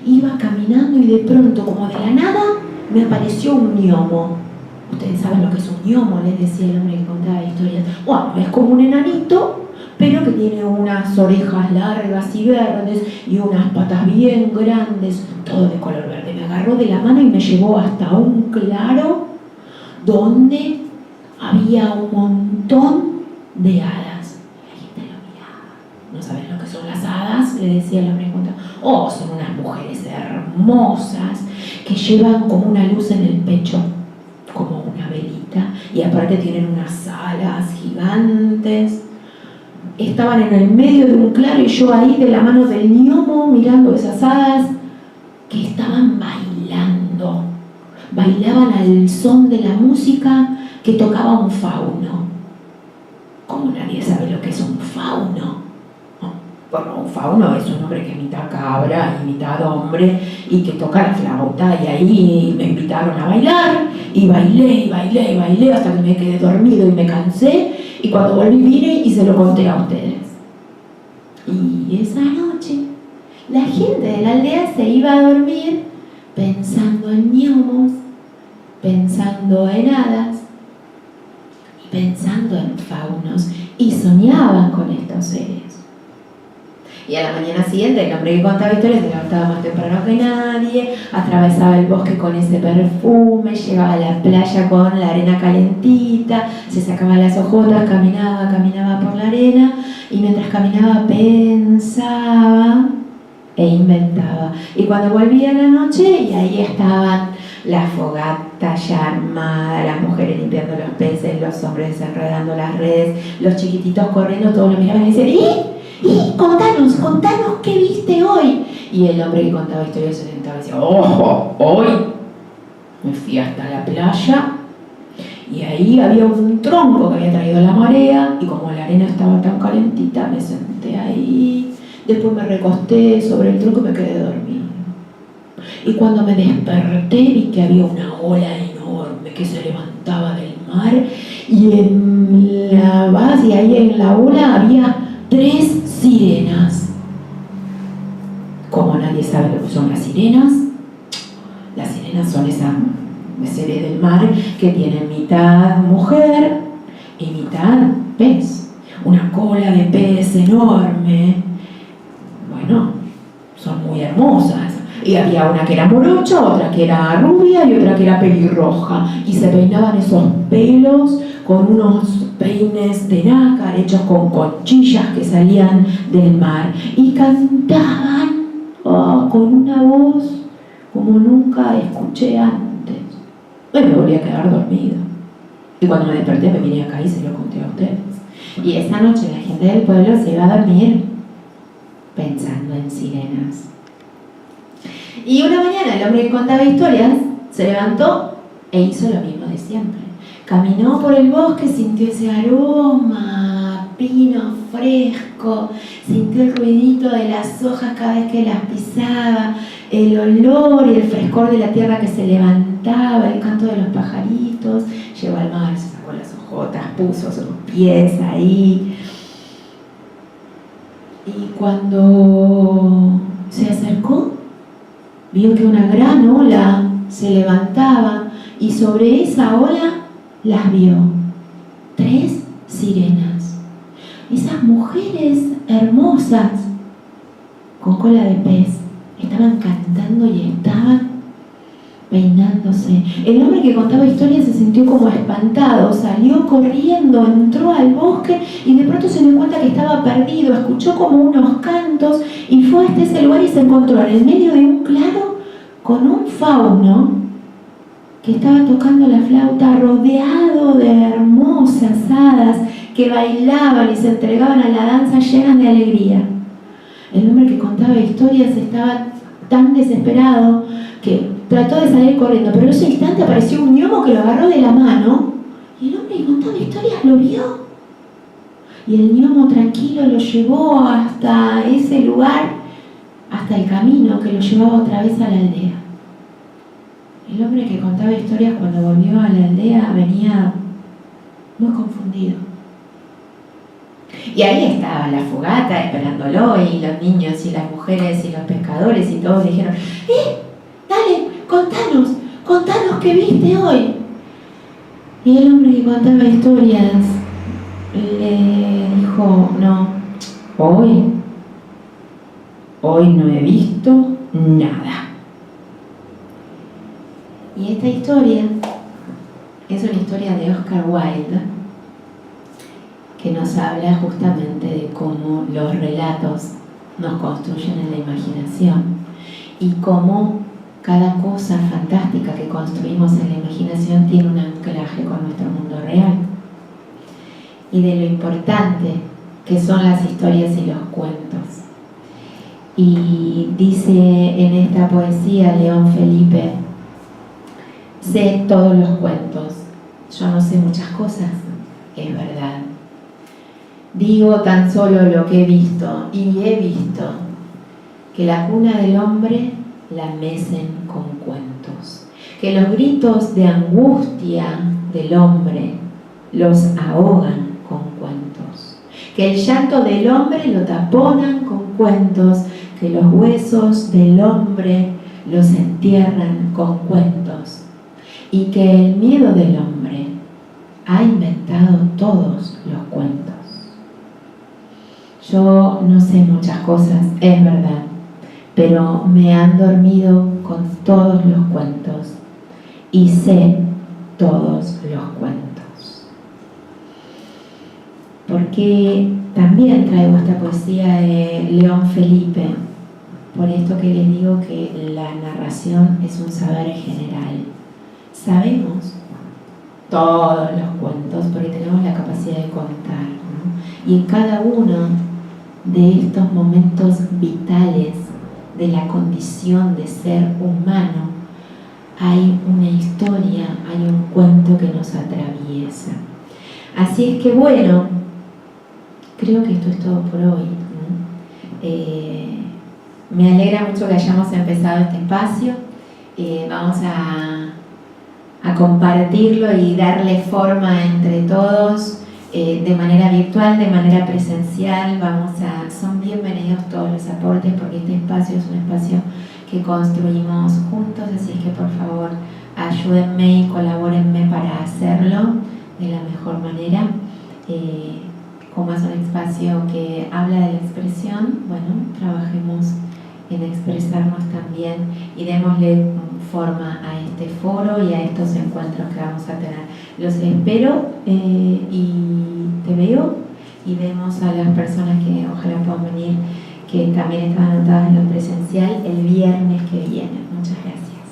A: iba caminando y de pronto, como de la nada, me apareció un gnomo. Ustedes saben lo que es un gnomo, les decía el hombre que contaba historias. Bueno, es como un enanito, pero que tiene unas orejas largas y verdes y unas patas bien grandes, todo de color verde. Me agarró de la mano y me llevó hasta un claro donde había un montón de hadas. La gente lo miraba. ¿No saben lo que son las hadas?, le decía el hombre que contaba. Son unas mujeres hermosas que llevan como una luz en el pecho, como una velita, y aparte tienen unas alas gigantes. Estaban en el medio de un claro y yo ahí de la mano del gnomo mirando esas hadas que estaban bailando. Bailaban al son de la música que tocaba un fauno. ¿Cómo nadie sabe lo que es un fauno? Bueno, un fauno es un hombre que es mitad cabra y mitad hombre y que toca la flauta, y ahí me invitaron a bailar y bailé hasta que me quedé dormido y me cansé, y cuando volví vine y se lo conté a ustedes. Y esa noche la gente de la aldea se iba a dormir pensando en gnomos, pensando en hadas y pensando en faunos, y soñaban con estos seres. Y a la mañana siguiente el hombre que contaba historias se levantaba más temprano que nadie, atravesaba el bosque con ese perfume, llegaba a la playa con la arena calentita, se sacaba las ojotas, caminaba por la arena, y mientras caminaba pensaba e inventaba. Y cuando volvía la noche, y ahí estaban la fogata ya armada, las mujeres limpiando los peces, los hombres desenredando las redes, los chiquititos corriendo, todos lo miraban y decían: ¡Y contanos qué viste hoy! Y el hombre que contaba historias se sentaba y decía: hoy me fui hasta la playa y ahí había un tronco que había traído la marea, y como la arena estaba tan calentita me senté ahí, después me recosté sobre el tronco y me quedé dormido. Y cuando me desperté vi que había una ola enorme que se levantaba del mar, y en la base, ahí en la ola, había 3 sirenas. Como nadie sabe lo que son las sirenas son esas seres del mar que tienen mitad mujer y mitad pez, una cola de pez enorme. Bueno, son muy hermosas. Y había una que era morocha, otra que era rubia y otra que era pelirroja, y se peinaban esos pelos con unos peines de nácar hechos con conchillas que salían del mar, y cantaban con una voz como nunca escuché antes. Bueno, me volví a quedar dormido, y cuando me desperté me vine acá y se lo conté a ustedes. Y esa noche la gente del pueblo se iba a dormir pensando en sirenas. Y una mañana el hombre que contaba historias se levantó e hizo lo mismo de siempre. Caminó por el bosque, sintió ese aroma, pino fresco, sintió el ruidito de las hojas cada vez que las pisaba, el olor y el frescor de la tierra que se levantaba, el canto de los pajaritos. Llegó al mar, se sacó las hojotas, puso sus pies ahí. Y cuando se acercó, vio que una gran ola se levantaba, y sobre esa ola las vio 3 sirenas. Esas mujeres hermosas con cola de pez estaban cantando y estaban peinándose. El hombre que contaba historias se sintió como espantado, salió corriendo, entró al bosque y de pronto se dio cuenta que estaba perdido. Escuchó como unos cantos y fue hasta ese lugar y se encontró en el medio de un claro con un fauno que estaba tocando la flauta rodeado de hermosas hadas que bailaban y se entregaban a la danza llenas de alegría. El hombre que contaba historias estaba tan desesperado que trató de salir corriendo, pero en ese instante apareció un gnomo que lo agarró de la mano y el hombre que contaba historias lo vio. Y el gnomo tranquilo lo llevó hasta ese lugar, hasta el camino que lo llevaba otra vez a la aldea. El hombre que contaba historias cuando volvió a la aldea venía muy confundido. Y ahí estaba la fogata esperándolo y los niños y las mujeres y los pescadores y todos dijeron: dale, contanos qué viste hoy. Y el hombre que contaba historias le dijo: no, hoy no he visto nada. Y esta historia es una historia de Oscar Wilde que nos habla justamente de cómo los relatos nos construyen en la imaginación y cómo cada cosa fantástica que construimos en la imaginación tiene un anclaje con nuestro mundo real, y de lo importante que son las historias y los cuentos. Y dice en esta poesía León Felipe: sé todos los cuentos, yo no sé muchas cosas, es verdad. Digo tan solo lo que he visto, y he visto que la cuna del hombre la mecen con cuentos, que los gritos de angustia del hombre los ahogan con cuentos, que el llanto del hombre lo taponan con cuentos, que los huesos del hombre los entierran con cuentos, y que el miedo del hombre ha inventado todos los cuentos. Yo no sé muchas cosas, es verdad, pero me han dormido con todos los cuentos y sé todos los cuentos. Porque también traigo esta poesía de León Felipe, por esto que les digo que la narración es un saber general. Sabemos todos los cuentos porque tenemos la capacidad de contar, ¿no? Y en cada uno de estos momentos vitales de la condición de ser humano hay una historia, hay un cuento que nos atraviesa. Así es que bueno, creo que esto es todo por hoy, ¿no? Me alegra mucho que hayamos empezado este espacio. Vamos a compartirlo y darle forma entre todos, de manera virtual, de manera presencial. Son bienvenidos todos los aportes porque este espacio es un espacio que construimos juntos, así es que por favor ayúdenme y colabórenme para hacerlo de la mejor manera. Como es un espacio que habla de la expresión, bueno, trabajemos en expresarnos también y démosle forma a este foro y a estos encuentros que vamos a tener. Los espero y te veo, y vemos a las personas que ojalá puedan venir, que también están anotadas en lo presencial, el viernes que viene. Muchas gracias.